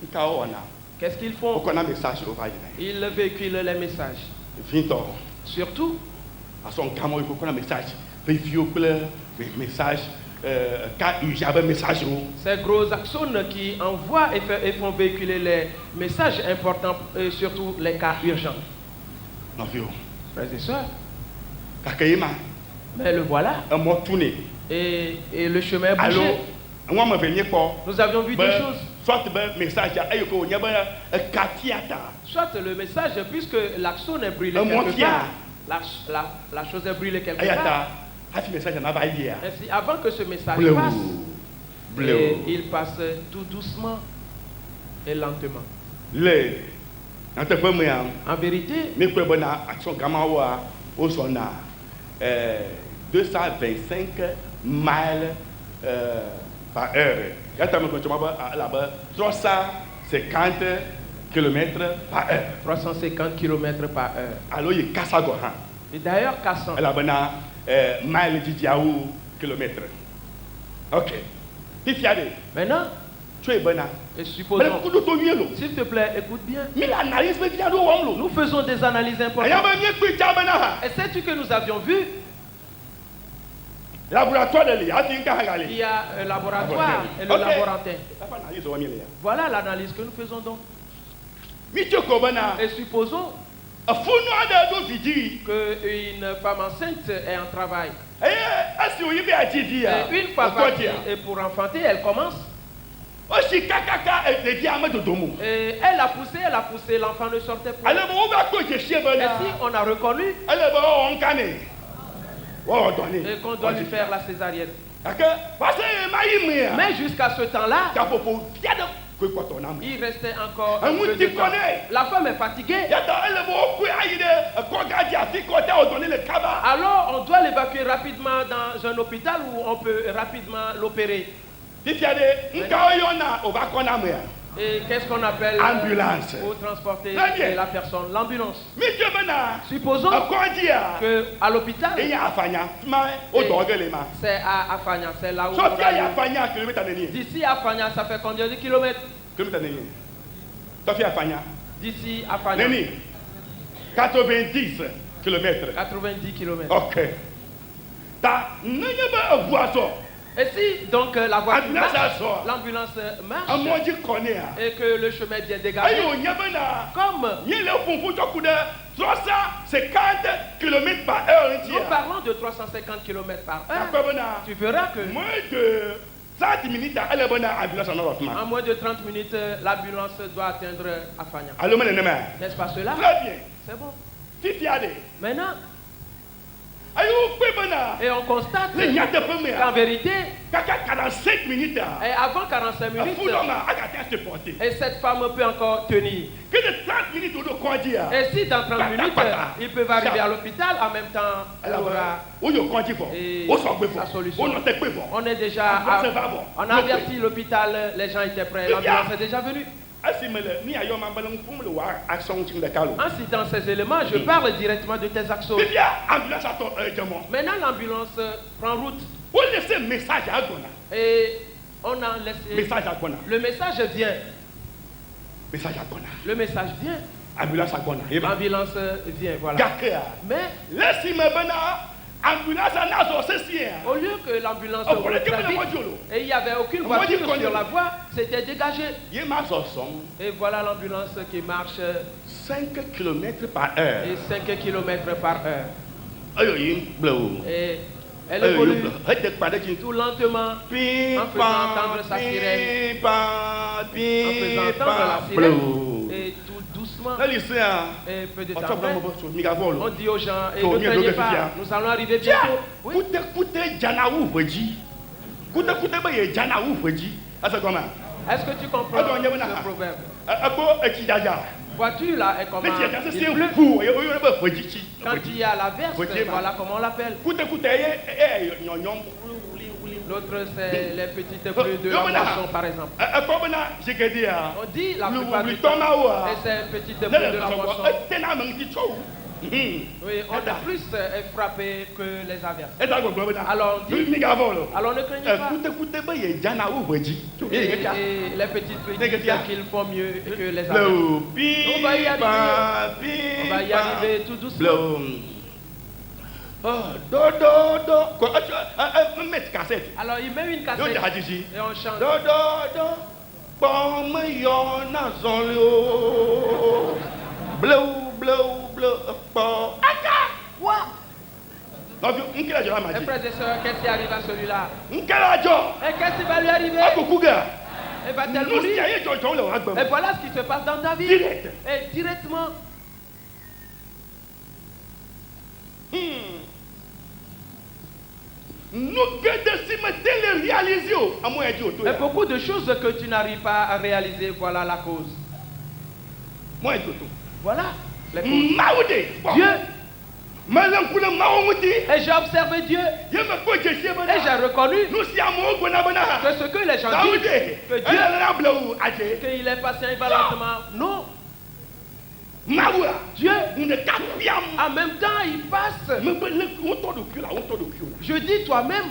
Ikaona. qu'est-ce qu'ils font? On a un message au vaille. Ils véhiculent les messages. Vinto. Surtout, À son camo, il faut qu'on a un message. Véhicule, message. J'avais un message. ces gros axones qui envoient et font véhiculer les messages importants, et surtout les cas urgents. Non, vieux. Frères et sœurs, Kakayema. mais le voilà. Un mot tourné. Et le chemin est Allô? bouché. Moi, je venais pas. Nous avions vu deux choses. Soit le message, il y a un katiata. Soit le message, puisque l'axone est brûlé Un quelque montia. part, la chose est brûlée quelque Ayata. part. Ce message, on a pas idée. Ainsi, avant que ce message Bleu. passe, Bleu. et il passe tout doucement et lentement. Le. En te premier, En vérité, mais quoi bonne action gamawa au sona 225 miles par heure. Quand tu me là-bas 350 km par heure. 350 km par heure. Alors il casse à Gohan. Et d'ailleurs, cassant. Elle a bonne mile diaou kilomètre. Ok. Tu fiades. Maintenant, Tu es bonne. et Mais supposons, le coup de ton mieux. s'il te plaît, écoute bien. Mais l'analyse veut dire nous. Nous faisons des analyses Il y a importantes. un mieux que tu as bonne. Et sais-tu que nous avions vu? Laboratoire de l'IA, Il y a un laboratoire et le Ok. laboratoire. Voilà l'analyse que nous faisons donc. Et supposons qu'une femme enceinte est en travail. Et une fois partie et pour enfanter, elle commence. Et elle a poussé, l'enfant ne sortait pas. Et si on a reconnu et qu'on doit lui faire la césarienne. Mais jusqu'à ce temps-là, il restait encore un peu de temps. La femme est fatiguée. Alors on doit l'évacuer rapidement dans un hôpital où on peut rapidement l'opérer. Et qu'est-ce qu'on appelle Ambulance. pour transporter Très bien. la personne? L'ambulance. Supposons qu'à l'hôpital, c'est à Afanya, c'est là où on va aller. D'ici à Afanya, ça fait combien de kilomètres? D'ici à Afanya, 90 km. 90 kilomètres. Ok. Et si donc la voiture Ambulance marche, sort. l'ambulance marche et que le chemin est bien dégagé, comme 350 km par heure. nous parlons de 350 km par heure, tu verras que Moins de 30 minutes, elle est bonne ambulance en Europe. en moins de 30 minutes, l'ambulance doit atteindre Afanya. Allô, mon ami. N'est-ce pas cela? Très bien. C'est bon. Si tu as des. Maintenant, Aïe, bonne. et on constate Les gars de premier. qu'en vérité, Caca 45 minutes. et avant 45 minutes, supporter. et cette femme peut encore tenir. Que de 30 minutes, on doit quoi dire? Et si dans 30 minutes, ils peuvent arriver à l'hôpital, en même temps, elle aura et sa solution. On est déjà, on a averti l'hôpital, les gens étaient prêts, l'ambulance est déjà venue. Ainsi, dans ces éléments, je parle directement de tes actions. Maintenant, l'ambulance prend route. Et on a laissé. Le message vient. Le message vient. L'ambulance vient, voilà. Mais au lieu que l'ambulance roule très vite, et il n'y avait aucune voiture sur la voie, c'était dégagé. Et voilà l'ambulance qui marche 5 km par heure. et 5 km par heure. Et elle Eh, évolue tout lentement en faisant entendre sa sirène. En faisant entendre la sirène. Et tout doucement. Et peu de temps après, on dit aux gens, et ne craignez pas, nous allons arriver bientôt. Oui. Est-ce que tu comprends ce proverbe? Vois-tu là, et comment il pleut. Quand il y a la verse, voilà comment on l'appelle. L'autre, c'est les petites pluies de la moisson, par exemple. On dit la plupart du temps, et ces petites pluies de la moisson, Oui, on a plus frappé que les averses. Alors, Alors ne craignez pas. Et les petites disent qu'ils font mieux que les averses. On va y arriver tout doucement. Alors il met une cassette et on chante. Quoi? Et frères et sœurs, qu'est-ce qui arrive à celui-là? Et qu'est-ce qui va lui arriver? Et va-t-elle mourir? Et voilà ce qui se passe dans ta vie. Direct. Et directement. Et beaucoup de choses que tu n'arrives pas à réaliser, voilà la cause. Voilà les causes. Dieu. Et j'ai observé Dieu. Et j'ai reconnu que ce que les gens disent, que Dieu, qu'il est patient, il va lentement. Non. Dieu, en même temps, il passe. Je dis toi-même,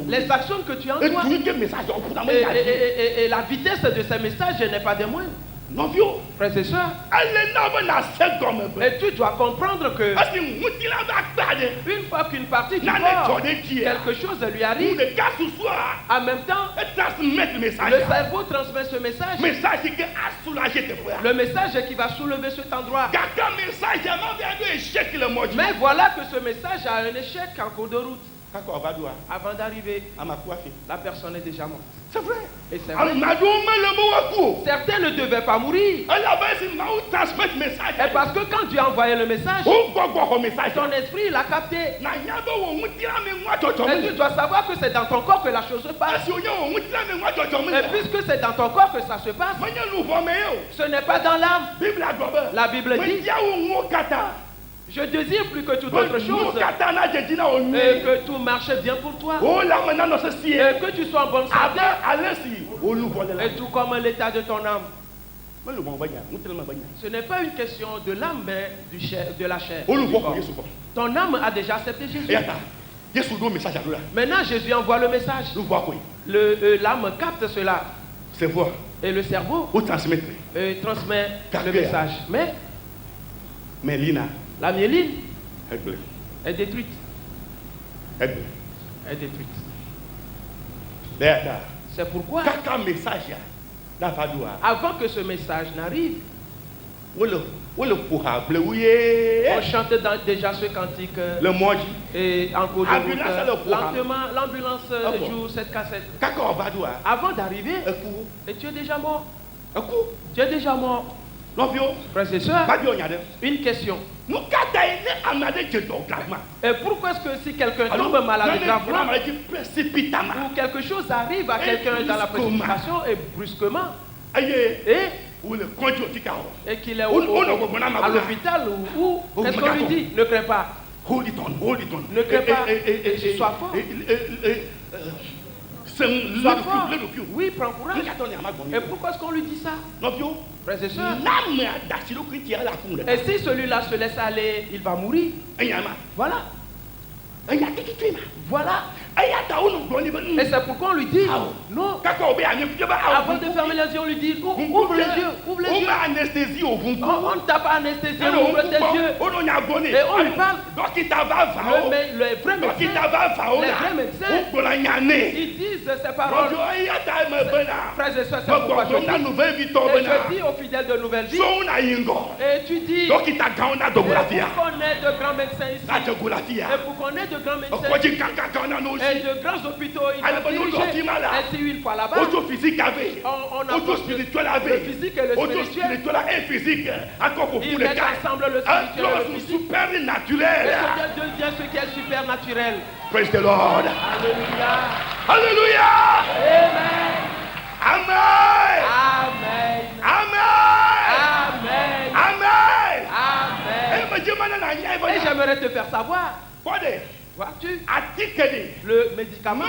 les actions que tu envoies et la vitesse de ces messages n'est pas des moindres. Frères et sœurs, et tu dois comprendre que une fois qu'une partie du corps, quelque chose lui arrive, en même temps, le cerveau transmet ce message. Le message qui va soulever cet endroit. Mais voilà que ce message a un échec en cours de route. Avant d'arriver, la personne est déjà morte. C'est vrai. Et c'est vrai. Certains ne devaient pas mourir. Et parce que quand Dieu a envoyé le message, ton esprit l'a capté. Et tu dois savoir que c'est dans ton corps que la chose se passe. Et puisque c'est dans ton corps que ça se passe, ce n'est pas dans l'âme. La Bible dit, je désire plus que toute autre chose et que tout marche bien pour toi et que tu sois en bonne santé et tout comme l'état de ton âme. Ce n'est pas une question de l'âme mais de la chair. Ton âme a déjà accepté Jésus. Maintenant Jésus envoie le message. L'âme capte cela. Et le cerveau transmet le message. Mais la myéline est détruite. C'est pourquoi, avant que ce message n'arrive, on chante déjà ce cantique et en cours de route. Lentement, l'ambulance joue cette cassette. Avant d'arriver, et tu es déjà mort. Tu es déjà mort. Frères et sœurs, une question. Et pourquoi est-ce que si quelqu'un tombe malade gravement ou quelque chose arrive à quelqu'un dans la précipitation et brusquement et qu'il est à l'hôpital ou qu'est-ce qu'on lui dit? Ne crains pas. Ne crains pas et sois fort. Sois fort. Oui, prends courage. Et pourquoi est-ce qu'on lui dit ça? Frères et sœurs, et si celui-là se laisse aller, il va mourir. Voilà. Voilà. Et c'est pourquoi on lui dit non. Avant de fermer les yeux, on lui dit ouvre les yeux, ouvre les yeux. On ne t'a pas anesthésié, on ouvre tes yeux. Et on lui parle. Le vrai médecin, ils disent ces paroles. Frères et sœurs, c'est pourquoi je dis. Et je dis aux fidèles de Nouvelle Vie. Et tu dis, et pour qu'on ait de grands médecins ici, et pour qu'on ait de grands médecins ici, et de grands hôpitaux, il va diriger. Et si une fois là-bas, on a le physique et le spirituel. Ils mettent ensemble le spirituel et le physique. Et ce devient ce qui est supernaturel. Praise the Lord. Alléluia. Alléluia. Amen. Amen. Amen. Amen. Amen. Amen. Amen. Et j'aimerais te faire savoir. Vois-tu, le médicament,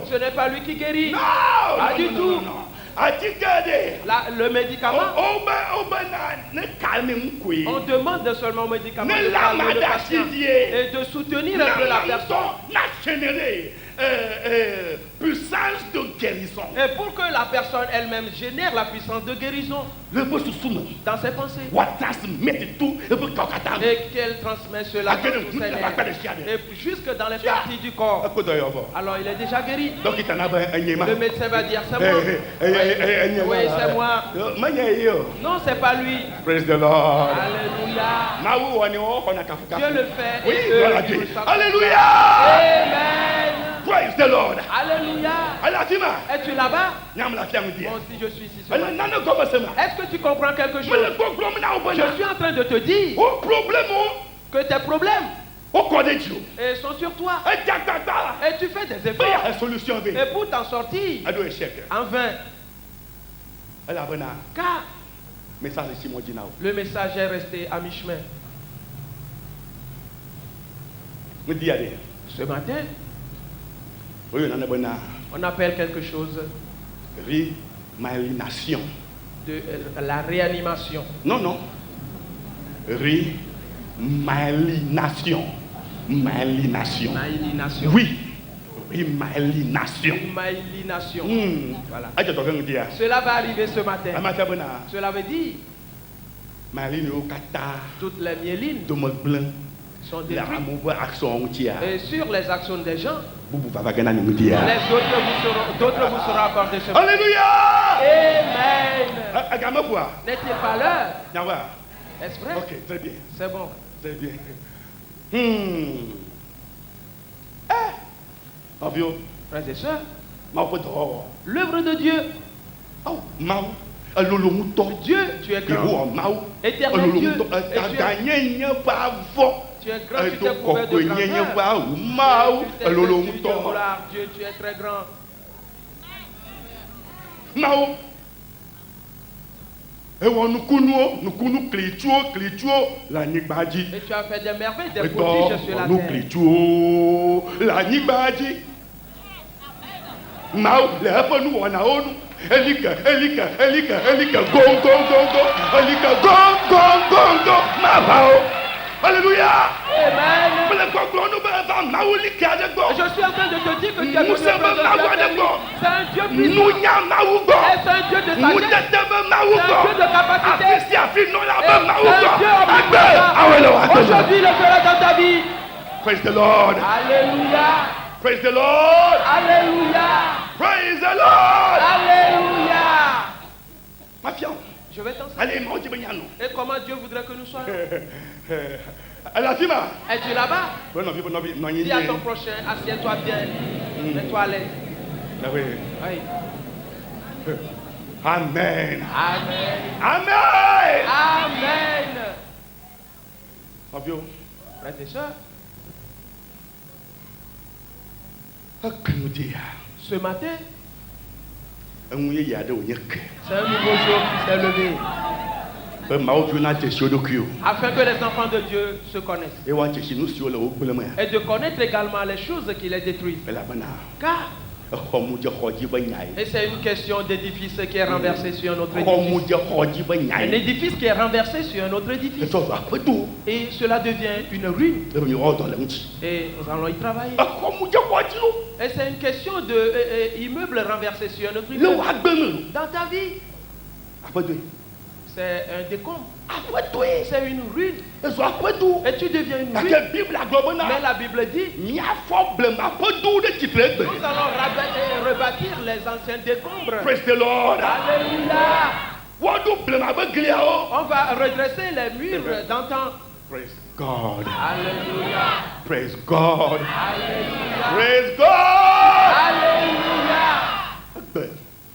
ce n'est pas lui qui guérit. Pas du tout. Le médicament, on demande seulement au médicament de calmer le patient et de soutenir un peu la personne. Puissance de guérison. Et pour que la personne elle-même génère la puissance de guérison dans ses pensées. Et qu'elle transmet cela dans tous ses nerfs. Et jusque dans les parties du corps. Alors il est déjà guéri. Le médecin va dire c'est moi. Oui, c'est moi. Non, c'est pas lui. Praise the Lord. Alléluia. Dieu le fait. Oui, Et gloire à Dieu Dieu. le fait. Alléluia. Amen. Praise the Lord. Alléluia. Es-tu là-bas? Moi aussi je suis ici ce matin. Est-ce que tu comprends quelque chose? Je suis en train de te dire que tes problèmes sont sur toi. Et tu fais des efforts. Et pour t'en sortir, en vain. Car le message est resté à mi-chemin. Ce matin, on appelle quelque chose Remyelination. de la réanimation. Non. Remyelination. Myelination. Myélination. Oui. Remyelination. Myélination. Voilà. Voilà. Cela va arriver ce matin. Cela veut dire toutes les myélines sont détruites. Et sur les actions des gens, d'autres vous seront accordés ce matin. Alléluia. Amen. N'est-il pas l'heure? Est-ce vrai? Ok, très bien. C'est bon. Très bien. Frères et sœurs, l'œuvre de Dieu. Dieu, tu es grand. Éternel Dieu. Tu es grand, tu t'es prouvé de grandeur. Dieu, tu es très grand. Et tu as fait des merveilles, des prodiges sur la terre. Elika, gong, Elika, gong, Alléluia. Amen. Je suis en train de te dire que tu as besoin de c'est un Dieu puissant. Et c'est un Dieu de sagesse. C'est un Dieu de capacité. Et c'est un Dieu omnipotent. Aujourd'hui, le fera dans ta vie. Praise the Lord. Alléluia. Praise the Lord. Alléluia. Praise the Lord. Alléluia. Ma fiance. Je vais t'enseigner. Allez, et comment Dieu voudrait que nous soyons. Es-tu là-bas? Dis à ton prochain, assieds-toi bien. Mets-toi à l'aise. Oui. Amen. Amen. Amen. Amen. Frères et sœurs, ce matin, c'est un nouveau jour qui s'est levé. Afin que les enfants de Dieu se connaissent. Et de connaître également les choses qui les détruisent. Car et c'est une question d'édifice qui est renversé sur un autre édifice. Un édifice qui est renversé sur un autre édifice. Et cela devient une ruine. Et nous allons y travailler. Et c'est une question d'immeuble renversé sur un autre immeuble. Dans ta vie, c'est un décombre. C'est une ruine. Et tu deviens une ruine. Mais la Bible dit nous allons rebâtir les anciens décombres. Praise the Lord. Alléluia. On va redresser les murs d'antan. Praise God. Alléluia. Praise God. Alléluia. Praise God. Alléluia.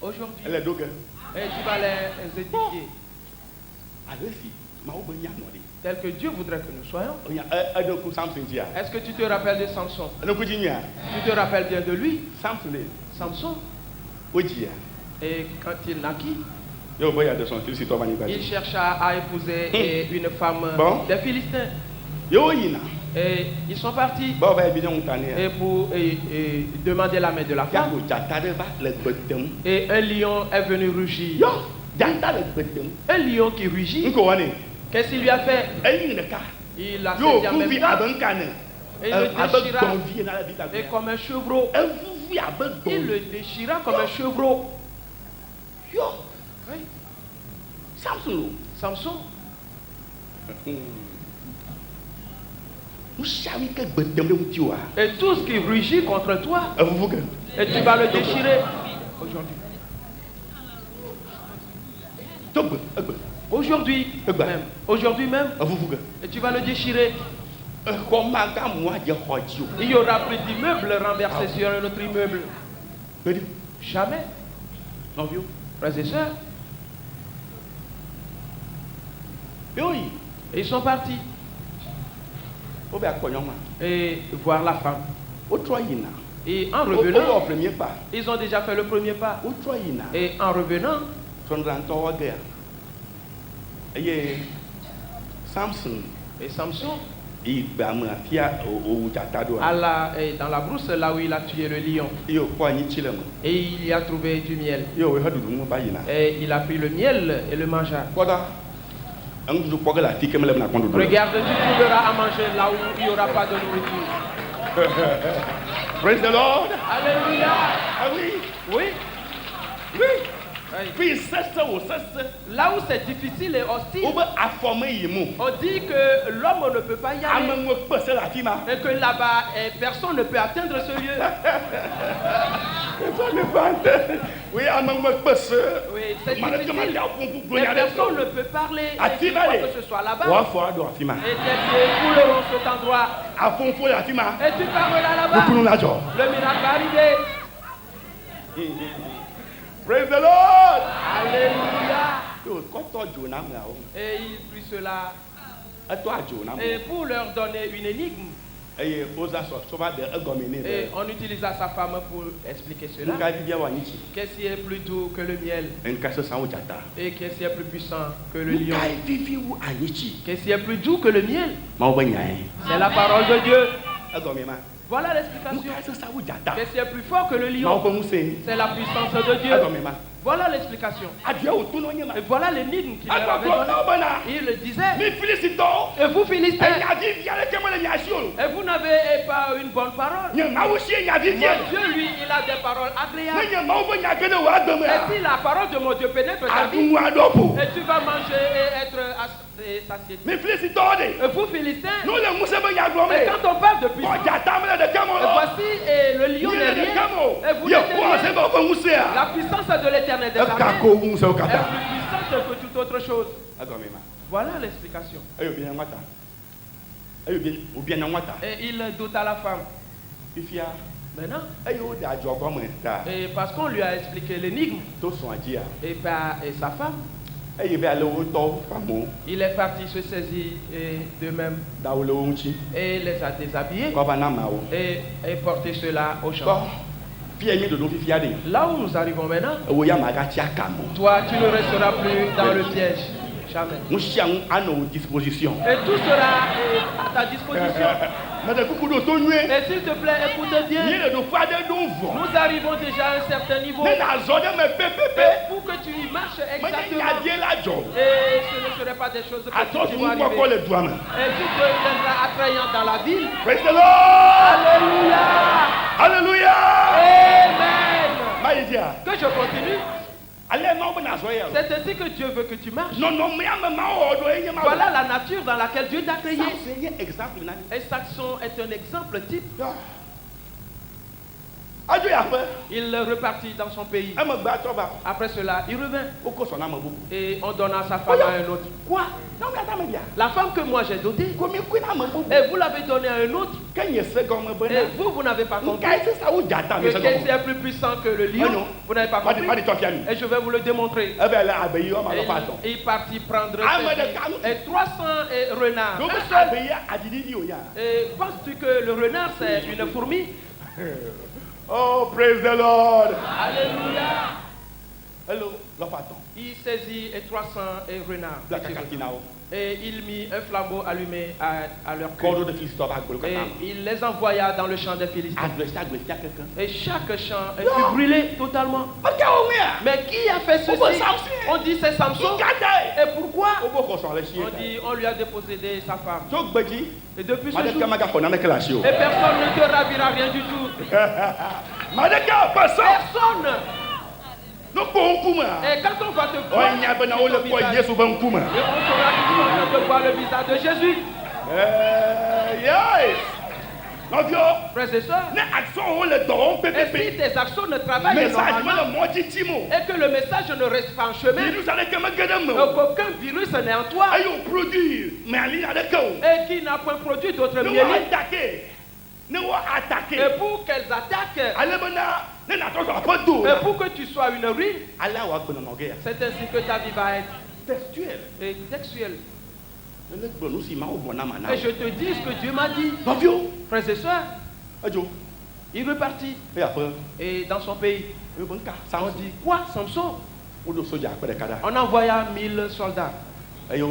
Aujourd'hui, et tu vas les édifier. Tel que Dieu voudrait que nous soyons. Est-ce que tu te rappelles de Samson? Tu te rappelles bien de lui? Samson. Et quand il naquit, il chercha à épouser une femme des Philistins. Et Et ils sont partis. Bon, ben, bien, on t'en est. Et pour demander la main de la femme. Et un lion est venu rugir. Un lion qui rugit. Qu'est-ce qu'il lui a fait? Il a saisi en même temps. Et il le déchira. Et comme un chevreau. Il le déchira comme un chevreau. Oui. Samson. Et tout ce qui rugit contre toi, et tu vas le déchirer aujourd'hui. Aujourd'hui même. Et tu vas le déchirer. Il y aura plus d'immeubles renversés sur un autre immeuble. Jamais. Frères et sœurs. Et ils sont partis. Et voir la femme. Et en revenant, ils ont déjà fait le premier pas. Et en revenant, et Samson, dans la brousse là où il a tué le lion, et il y a trouvé du miel. Et il a pris le miel et le mangea. Regarde, tu trouveras à manger là où il n'y aura pas de nourriture. Praise the Lord. Alléluia. Ah oui. Oui. Oui. Oui. Là où c'est difficile et hostile, on dit que l'homme ne peut pas y aller. Et que là-bas, personne ne peut atteindre ce lieu. Oui, c'est difficile. Mais personne ne peut parler. Et il faut que ce soit là-bas. Et tes pieds couleront cet endroit. Et tu parleras là-bas. Le miracle va arriver. Praise the Lord. Alléluia. Et il prit cela. Et pour leur donner une énigme. Et on utilisa sa femme pour expliquer cela. Qu'est-ce qui est plus doux que le miel? Et qu'est-ce qui est plus puissant que le lion? Qu'est-ce qui est plus doux que le miel? C'est la parole de Dieu. Voilà l'explication. Qu'est-ce qui est plus fort que le lion? C'est la puissance de Dieu. Voilà l'explication. Et voilà l'énigme qu'il leur avait donné. Il le disait. Et vous, Philistins, et vous n'avez pas une bonne parole. Mon Dieu, lui, il a des paroles agréables. Et si la parole de mon Dieu pénètre ta vie, et tu vas manger et être satié. Et vous, Philistins, et quand on parle de puissance, voici le lion n'est rien. Et vous n'êtes rien. La puissance de l'Éternel des armées est plus puissante que toute autre chose. Voilà l'explication. Et il dota la femme. Maintenant, et parce qu'on lui a expliqué l'énigme, et sa femme, il est parti se saisir d'eux-mêmes et les a déshabillés et porté cela au champ. Là où nous arrivons maintenant, toi tu ne resteras plus dans le piège. Jamais. Et tout sera à ta disposition. Et s'il te plaît, écoute bien. Nous arrivons déjà à un certain niveau. Et pour que tu y marches exactement. Et ce ne serait pas des choses petites qui vont arriver. Et tu deviendras attrayant dans la ville. Praise the Lord. Alléluia. Alléluia. Amen. Que je continue. C'est ainsi que Dieu veut que tu marches. Voilà la nature dans laquelle Dieu t'a créé. Et Samson est un exemple type. Il repartit dans son pays. Après cela, il revint. Et on donna sa femme à un autre. Quoi? La femme que moi j'ai dotée. Et vous l'avez donnée à un autre. Et vous n'avez pas compris. Que qu'est-ce est plus puissant que le lion? Vous n'avez pas compris. Et je vais vous le démontrer. Et il partit prendre et 300 renards. Et penses-tu que le renard c'est une fourmi? Oh, praise the Lord. Alléluia. Il saisit 300 renards. Et il mit un flambeau allumé à leur queue. Cordeau de Philistins va brûler. Et il les envoya dans le champ des Philistins. Adversaire, adversaire, quelqu'un. Et chaque champ fut brûlé totalement. Ok, on est. Mais qui a fait ceci? On dit c'est Samson. Et pourquoi? On dit on lui a dépossédé sa femme. Et depuis ce jour, et personne ne te ravira rien du tout. Personne. Et quand on va te voir, et on saura que tu es en train de voir le visage de Jésus. Frères et sœurs, et si tes actions ne travaillent normalement et que le message ne reste pas en chemin, et qu'aucun virus n'est en toi et qui n'a point produit d'autres myélites, et pour qu'elles attaquent, et pour que tu sois une ruine, c'est ainsi que ta vie va être textuelle. Et je te dis ce que Dieu m'a dit. Frères et sœurs, il repartit. Et dans son pays, on dit quoi? Samson. On envoya 1000 soldats. Et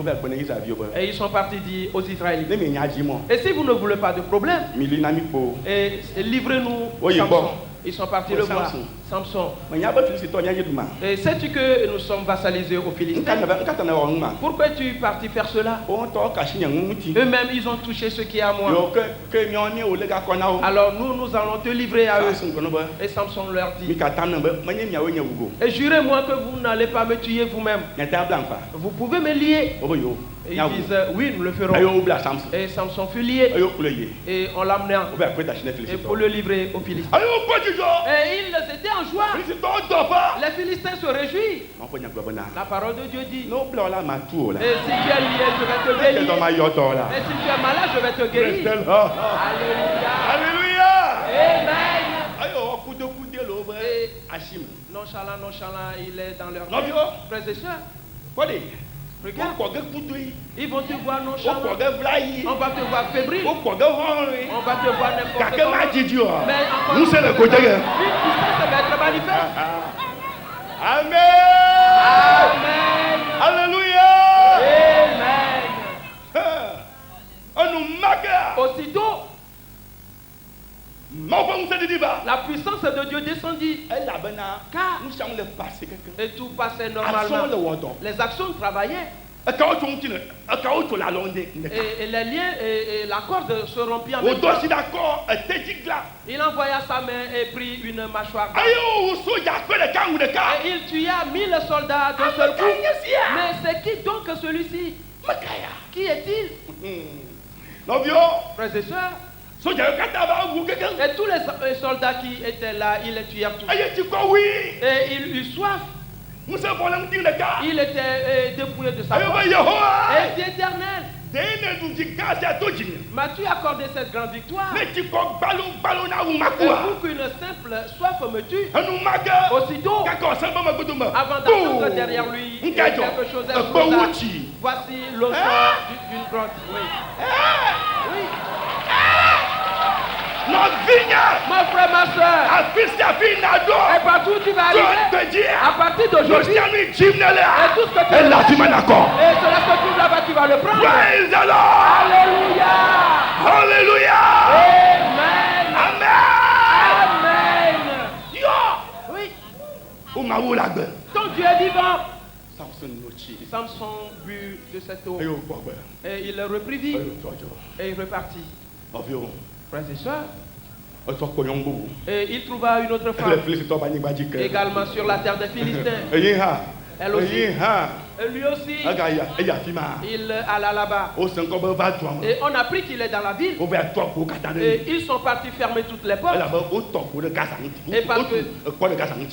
ils sont partis dire aux Israélites. Et si vous ne voulez pas de problème, livrez-nous Samson. Ils sont partis le voir. Samson. Et sais-tu que nous sommes vassalisés aux Philistins? Pourquoi es-tu parti faire cela? Eux-mêmes, ils ont touché ce qui est à moi. Alors nous allons te livrer à eux. Et Samson leur dit, et jurez-moi que vous n'allez pas me tuer vous-même. Vous pouvez me lier. Et ils disent, oui, nous le ferons. Et Samson fut lié. Et on l'amena pour le livrer aux Philistins. Et ils étaient en joie. Les Philistins se réjouissent. La parole de Dieu dit, et si tu es lié, je vais te guérir. Et si tu es malade, je vais te guérir. Alléluia. Amen. Et nonchalant, il est dans leur cœur. Frères et sœurs, regarde, ils vont te voir nonchalant. On va te voir fébrile. On va te voir n'importe comment. Mais encore une puissance va être manifeste. Amen. Alléluia. Amen. Aussitôt, la puissance de Dieu descendit. Car et tout passait normalement. Les actions travaillaient. Et les liens et la corde se rompit en même temps. Il envoya sa main et prit une mâchoire. Et il tua 1000 soldats d'un seul coup. Mais c'est qui donc celui-ci? Qui est-il? Frères et sœurs, et tous les soldats qui étaient là, ils les tuèrent tous. Et il eut soif. Il était dépouillé de sa force. Et dit éternel, m'as-tu accordé cette grande victoire? Et pour qu'une simple soif me tue, aussitôt, avant d'entendre derrière lui quelque chose explosa. Voici l'eau d'une grotte. Oui. Mon frère, ma soeur, et partout où tu vas arriver, à partir d'aujourd'hui, et tout ce que tu veux, et cela se trouve là-bas, tu vas le prendre. Praise the Lord. Alléluia. Alléluia. Amen. Amen. Amen. Yo. Oui. Ton Dieu est vivant. Samson but de cette eau. Et il reprit vie. Et il repartit. Frères et sœurs, et il trouva une autre femme également sur la terre des Philistins. Elle aussi, et lui aussi, il alla là-bas. Et on a appris qu'il est dans la ville. Et ils sont partis fermer toutes les portes. Et parce que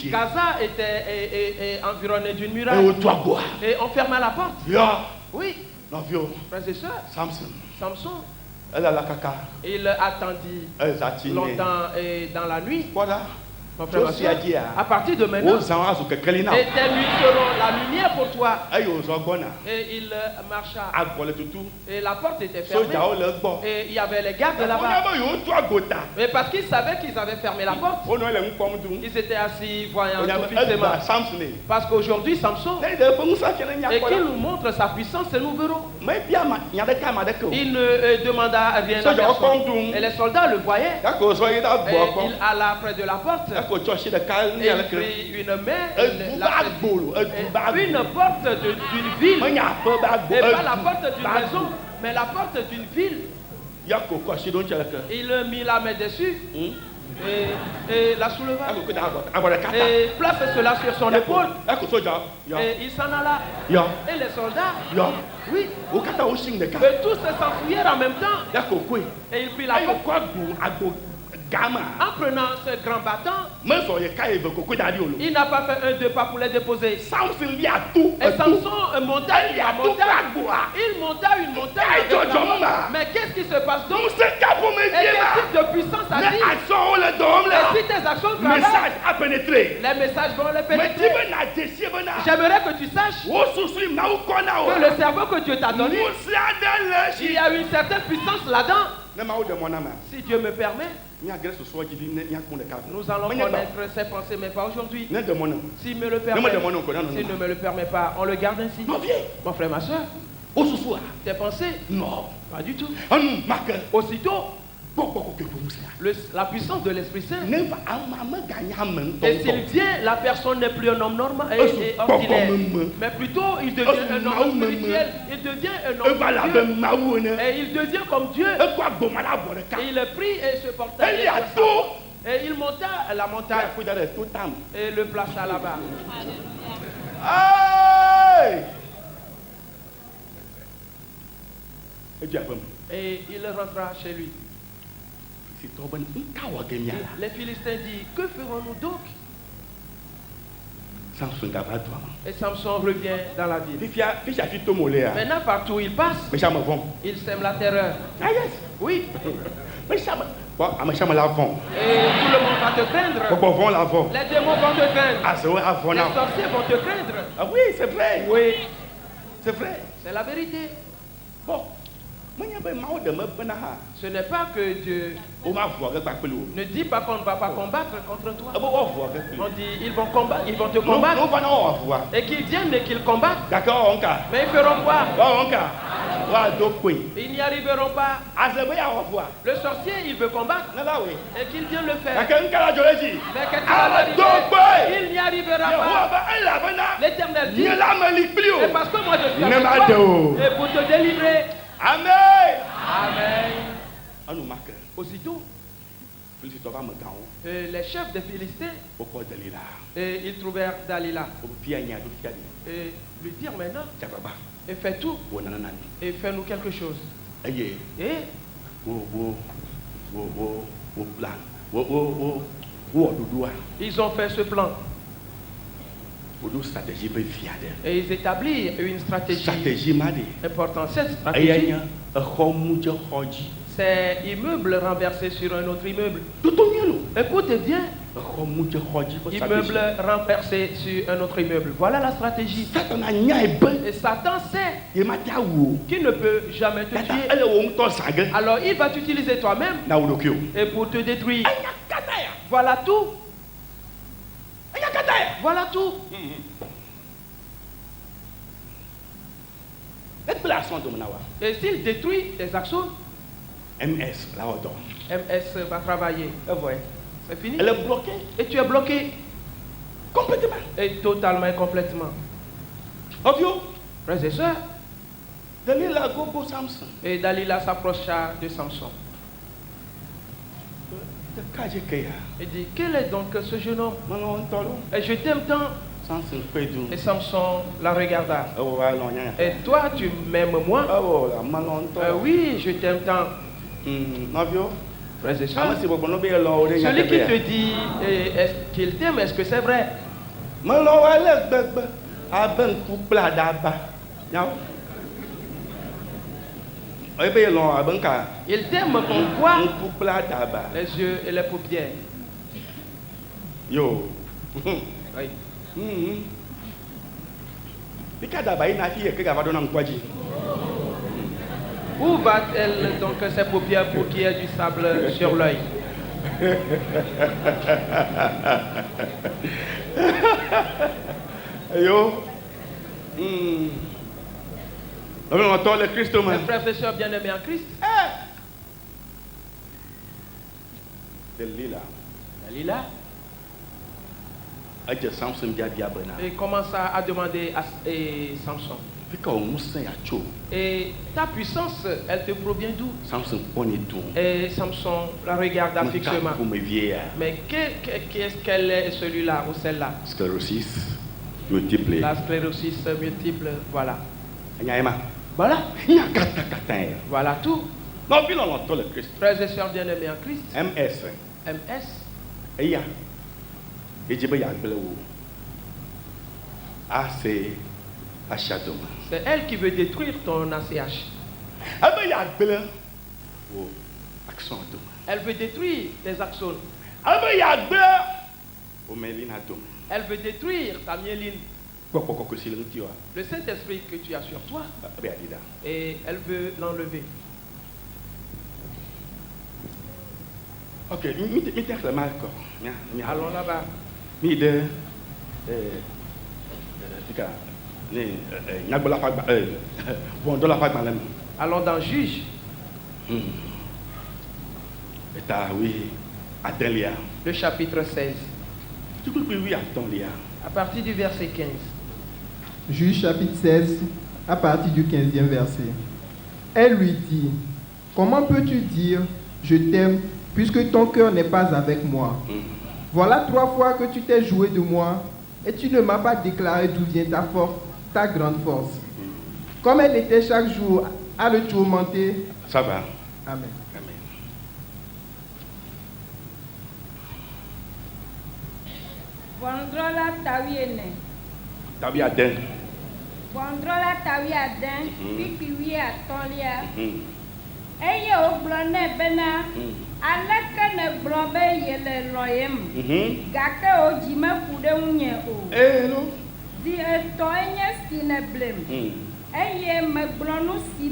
Gaza était environné d'une muraille. Et on ferma la porte. Oui. Frères et sœurs, Samson, il attendit longtemps et dans la nuit. Mon frère, ma Josi soeur, a dit, à partir de maintenant, aux gens à ce que Kelina. et tes nuits seront la lumière pour toi. Aïe, aux ogona. Et il marcha. À voler tout. Et la porte était fermée. Soja au le bon. Et il y avait les gardes On là-bas. a eu toi gota. Mais parce qu'ils savaient qu'ils avaient fermé la porte, On a eu un pomme d'où. ils étaient assis voyant On a tout eu fixement. un Samson. Parce qu'aujourd'hui, Samson, et qu'il nous montre sa puissance, et nous verrons. Mais bien, il y a des camarades. Il ne demanda rien à personne. Et les soldats le voyaient. Et il alla près de la porte. Et il prit une main, une porte d'une ville. Et pas la porte d'une maison, mais la porte d'une ville. Il mit la main dessus. Et la souleva. Et place cela sur son épaule. Et il s'en alla. Et les soldats, oui, et tous s'enfuirent en même temps. Et il prit la porte. En prenant ce grand bâton, il n'a pas fait un deux pas pour les déposer. Et Samson monta une montagne. Il monta une montagne avec la porte. Mais qu'est-ce qui se passe donc? Et quel type de puissance a-t-il? Et si tes actions travaillent, les messages vont les pénétrer. J'aimerais que tu saches que le cerveau que Dieu t'a donné, il y a une certaine puissance là-dedans. Si Dieu me permet, nous allons connaître ses pensées, mais pas aujourd'hui. S'il me le permet, s'il ne me le permet pas, on le garde ainsi. Mon frère, ma soeur, tes pensées? Non, pas du tout. Aussitôt, la puissance de l'Esprit Saint. Et s'il vient, la personne n'est plus un homme normal et ordinaire, mais plutôt il devient un homme spirituel. Il devient un homme de Dieu. Et il devient comme Dieu. Et il prie et se porta. Et il monta à la montagne et le plaça là-bas. Et il rentra chez lui. Les Philistins disent, que ferons-nous donc? Et Samson revient dans la ville. Maintenant, partout où il passe, il sème la terreur. Oui. Et tout le monde va te craindre. Les démons vont te craindre. Les sorciers vont te craindre. Ah oui, c'est vrai. Oui. C'est vrai. C'est la vérité. Bon. Ce n'est pas que Dieu ne dit pas qu'on ne va pas combattre contre toi. On dit ils vont combattre, ils vont te combattre. Et qu'ils viennent et qu'ils combattent. D'accord, mais ils feront quoi? Ils n'y arriveront pas. Le sorcier, il veut combattre. Et qu'il vienne le faire. Mais il n'y arrivera pas. L'Éternel dit, c'est parce que moi je suis avec toi. Et pour te délivrer. Amen. Amen. Aussitôt, les chefs des Philistins, et ils trouvèrent Dalila. Et lui dirent maintenant, et fais tout, et fais-nous quelque chose. Et ils ont fait ce plan. Et ils établissent une stratégie importante. Cette stratégie, c'est immeuble renversé sur un autre immeuble. Écoutez bien. Immeuble renversé sur un autre immeuble. Voilà la stratégie. Et Satan sait qu'il ne peut jamais te tuer. Alors il va t'utiliser toi-même et pour te détruire. Voilà tout. Voilà tout. Et s'il détruit tes actions, MS va travailler. C'est fini. Elle est bloquée. Et tu es bloqué. Complètement. Et totalement et complètement. Frères et sœurs, Dalila gogo Samson. Et Dalila s'approcha de Samson. Il dit, quel est donc ce jeune homme? Et je t'aime tant. Et Samson la regarda. Et toi, tu m'aimes moi? Oui, je t'aime tant. Frères et sœurs, celui qui te dit qu'il t'aime, est-ce que c'est vrai? Il t'aime comme quoi? Les yeux et les paupières. Yo. Oui. Où va-t-elle donc ses paupières pour qu'il y ait du sable sur l'œil? Yo. On entend le Christ, Mes frères et sœurs bien-aimés en Christ. C'est Lila. Lila. Et commence à demander à Samson. Et ta puissance, elle te provient d'où? Et Samson la regarda fixement. Mais qu'est-ce qu'elle est, celui-là ou celle-là? Sclérosis multiple. La sclérosis multiple, voilà. Voilà. Voilà tout. Non, puis on entend le Christ. Frères et sœurs bien-aimés en Christ. MS. MS. Et ya. Et je vais ah, c'est Achadoma. C'est elle qui veut détruire ton ACH. Elle veut détruire tes axones. Elle veut détruire ta myéline. Le Saint-Esprit que tu as sur toi. Et elle veut l'enlever. Ok, allons là-bas. Allons dans Juge. Le chapitre 16. À partir du verset 15. Juge chapitre 16, à partir du 15e verset. Elle lui dit, comment peux-tu dire, je t'aime, puisque ton cœur n'est pas avec moi? Voilà 3 fois que tu t'es joué de moi, et tu ne m'as pas déclaré d'où vient ta force, ta grande force. Comme elle était chaque jour à le tourmenter. Ça va. Amen. Amen. Bondrola tawiene. Tawi aden. Bondrola tawi aden. Pipi atolia. Eye oblone bena. Aleke ne blombe yele loyem. Gake ojime fude unye o. Hello. Di etoenye sine blem. Eye me blonu si.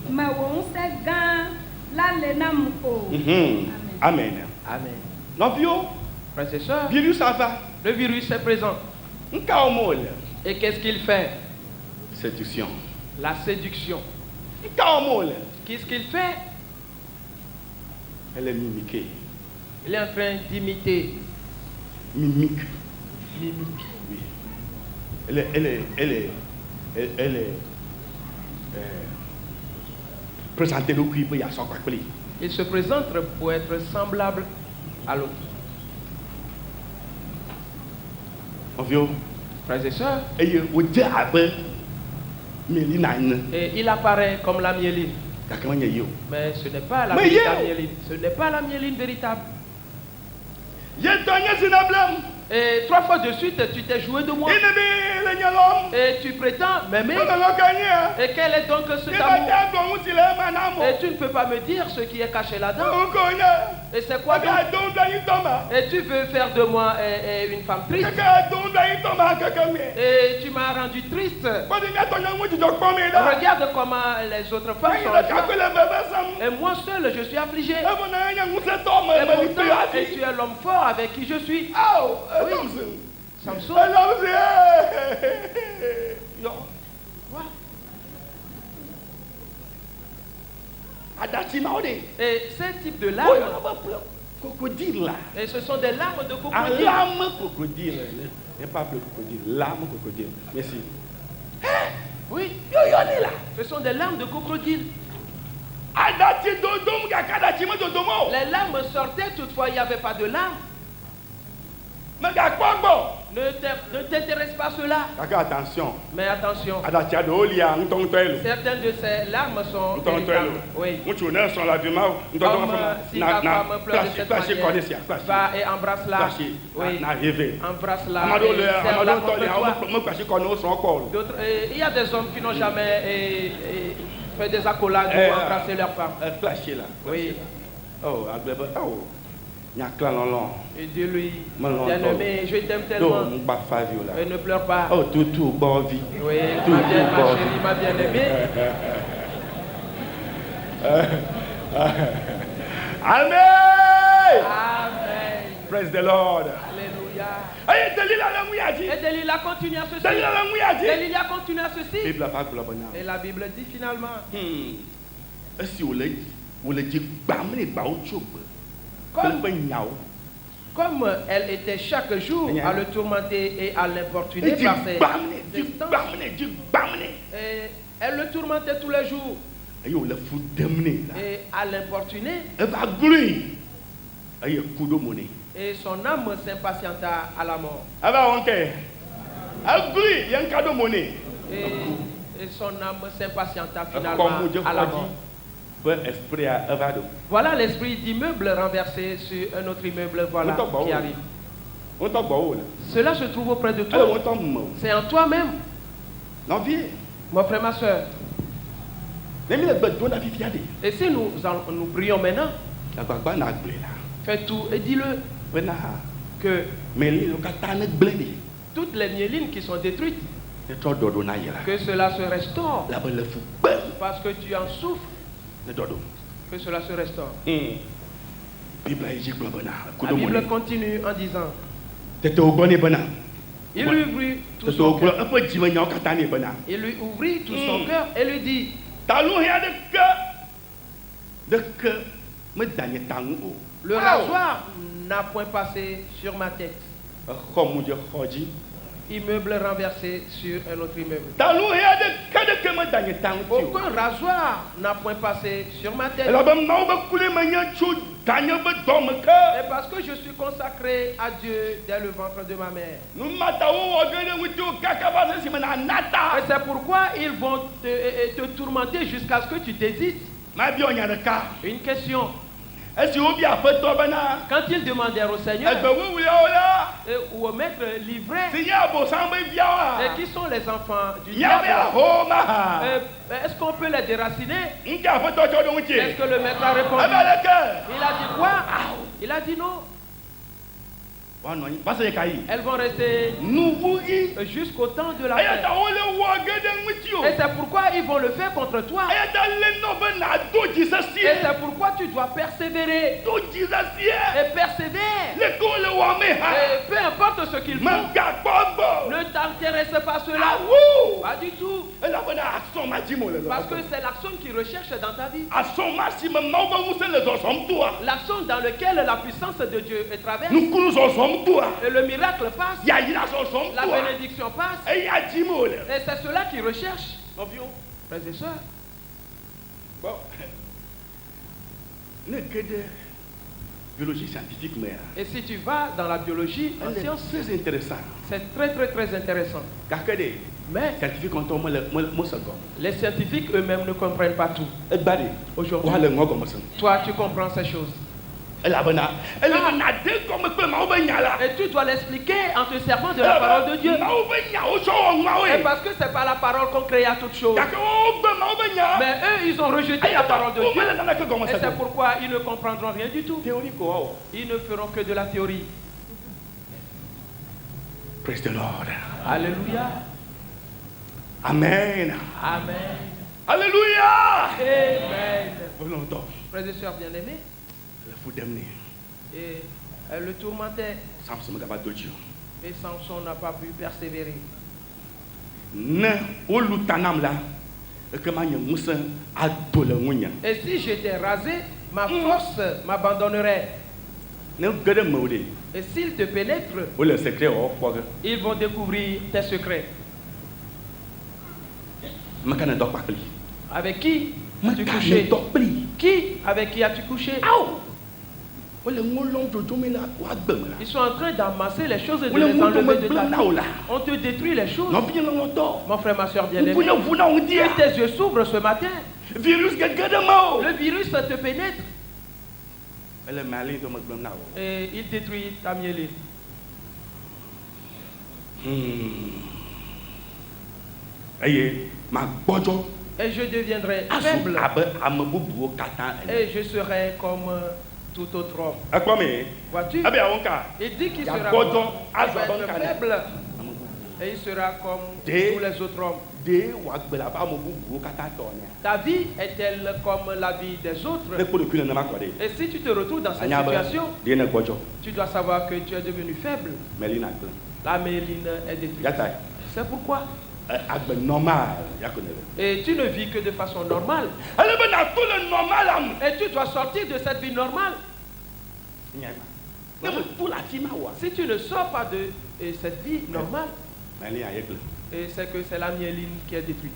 Me wonse gan la lenam o. Amen. Amen. Non bio. Frères et sœurs, Virus ça va. le virus est présent. Et qu'est-ce qu'il fait? Séduction. La séduction. Qu'est-ce qu'il fait? Elle est mimiquée. Il est en train d'imiter. Mimique. Oui. Elle est présentée au cri pour y avoir quoi. Il se présente pour être semblable à l'autre. Frères et sœurs, et il apparaît comme la myéline. Mais ce n'est pas la véritable myéline. Ce n'est pas la myéline véritable. Et 3 fois de suite, tu t'es joué de moi. Et tu prétends m'aimer. Et quel est donc cet amour? Et tu ne peux pas me dire ce qui est caché là-dedans. Et c'est quoi donc? Et tu veux faire de moi une femme triste. Et tu m'as rendu triste. Regarde comment les autres femmes sont là. Et moi seul, je suis affligé. Et pourtant, et tu es l'homme fort avec qui je suis. Oui. Samson. Et ce type de larmes, et ce sont des larmes de crocodile. Larme crocodile. n'est pas appelé crocodile, larme crocodile. Merci. Oui, ce sont des larmes de crocodile. Les larmes sortaient, toutefois il n'y avait pas de larmes. Ne t'intéresse pas à cela. Attention. Mais attention. Certaines de ces larmes sont véritables. Oui. Comme si ta femme pleure de cette manière, va et embrasse-la. Oui. Embrasse-la. Serre-la contre toi. Il y a des hommes qui n'ont jamais fait des accolades ou embrassé leur femme. Oui. Oh, Et dis-lui, bien-aimé, je t'aime tellement. Et ne pleure pas. Oh, tout, bon vie. Oui, ma chérie, ma bien-aimée. Amen. Amen. Praise the Lord. Alléluia. Et Et Delilah continue à ceci. Delilah continue à ceci. Et la Bible dit finalement. Comme elle était chaque jour à le tourmenter et à l'importuner par ses instances, et elle le tourmentait tous les jours et à l'importuner, et son âme s'impatienta à la mort. Et son âme s'impatienta finalement à la mort. Voilà l'esprit d'immeuble renversé sur un autre immeuble, voilà qui arrive. Cela se trouve auprès de toi. C'est en toi-même. Mon frère, ma soeur. Et si nous prions maintenant, fais tout et dis-le que toutes les myélines qui sont détruites, que cela se restaure parce que tu en souffres. Que cela se restaure. La Bible continue en disant, il lui ouvrit tout son cœur. Il lui ouvrit tout son cœur et lui dit, le rasoir n'a point passé sur ma tête. Immeuble renversé sur un autre immeuble. Aucun rasoir n'a point passé sur ma tête. Et parce que je suis consacré à Dieu dès le ventre de ma mère. Et c'est pourquoi ils vont te tourmenter jusqu'à ce que tu désistes. Une question. Quand ils demandèrent au Seigneur ou au maître livré, et qui sont les enfants du diable, est-ce qu'on peut les déraciner? Est-ce que le maître a répondu? Il a dit quoi? Il a dit non. Elles vont rester jusqu'au temps de la fin. Et c'est pourquoi ils vont le faire contre toi. Et c'est pourquoi tu dois persévérer. Et persévère. Et peu importe ce qu'ils font, ne t'intéresse pas cela. Pas du tout. Parce que c'est l'action qu'ils recherchent dans ta vie. L'action dans laquelle la puissance de Dieu est traversée. Et le miracle passe. La bénédiction passe. Et c'est cela qu'ils recherchent. Frères et sœurs. Biologie scientifique, mais. Et si tu vas dans la biologie, en science, c'est intéressant. C'est très très très intéressant. Mais les scientifiques eux-mêmes ne comprennent pas tout. Aujourd'hui, toi tu comprends ces choses. Et tu dois l'expliquer en te servant de la parole de Dieu. Et parce que c'est par la parole qu'on crée à toutes choses. Mais eux, ils ont rejeté la parole de Dieu. Et c'est pourquoi ils ne comprendront rien du tout. Ils ne feront que de la théorie. Praise the Lord. Alléluia. Amen. Amen. Alléluia. Amen. Frères et sœurs bien-aimés. Et elle le tourmentait. Et Samson n'a pas pu persévérer. Et si j'étais rasé, ma force m'abandonnerait. Et s'ils te pénètrent, ils vont découvrir tes secrets. Avec qui as-tu couché? Avec qui as-tu couché? Ils sont en train d'amasser les choses et de les enlever de ta vie. On te détruit les choses. Mon frère, ma soeur bien-aimée, que tes yeux s'ouvrent ce matin. Le virus te pénètre. Et il détruit ta myéline. Et je deviendrai faible. Et je serai comme tout autre homme. À quoi mais? Vois-tu? Ah ben à Onka. Il dit qu'il Il y a sera Godon, fort, il va Azabon être Kane. faible et il sera comme Des- tous les autres hommes. Des Wagbela ba mo bubu kata tonya. Ta vie est-elle comme la vie des Ne autres? pour le cul na makode. Et si tu te retrouves dans cette Anyaba. situation, Des na gojo. tu dois savoir que tu es devenu faible. Melina glen. La méline est détruite. Yata. C'est pourquoi. Agbe normal, ya connaît. Et tu ne vis que de façon normale. Alors ben na tout le normal am. Et tu dois sortir de cette vie normale. Nyama. Ne me tout la tima wa. Si tu ne sors pas de cette vie normale, Melina yegle. et c'est que c'est la myéline qui est détruite.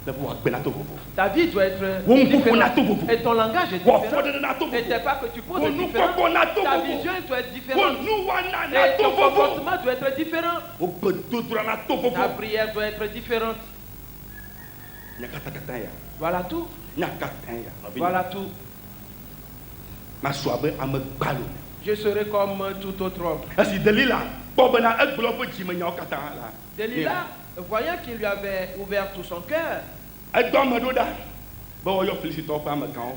Ne pour Agbe na to bobo. Ta vie doit être Wongu différente. na to bobo. Et ton langage est Wa différent. fode na to Et bobo. tes pas que tu poses est Wonu différent. koko na to Ta bobo. vision doit être différente. Wonu wana na Et to ton bobo. comportement doit être différent. O bedodra na to bobo. Ta prière doit être différente. Nyakata kata ya. Voilà tout. Nyakata ya. Voilà tout. Ma soabe ame gbalo. Je serai comme tout autre homme. Asi Delila, bobena egblo pe jime nya kata la. Delilah, voyant qu'il lui avait ouvert tout son cœur, Egbo me do da. Bo yo félicite pa me kan.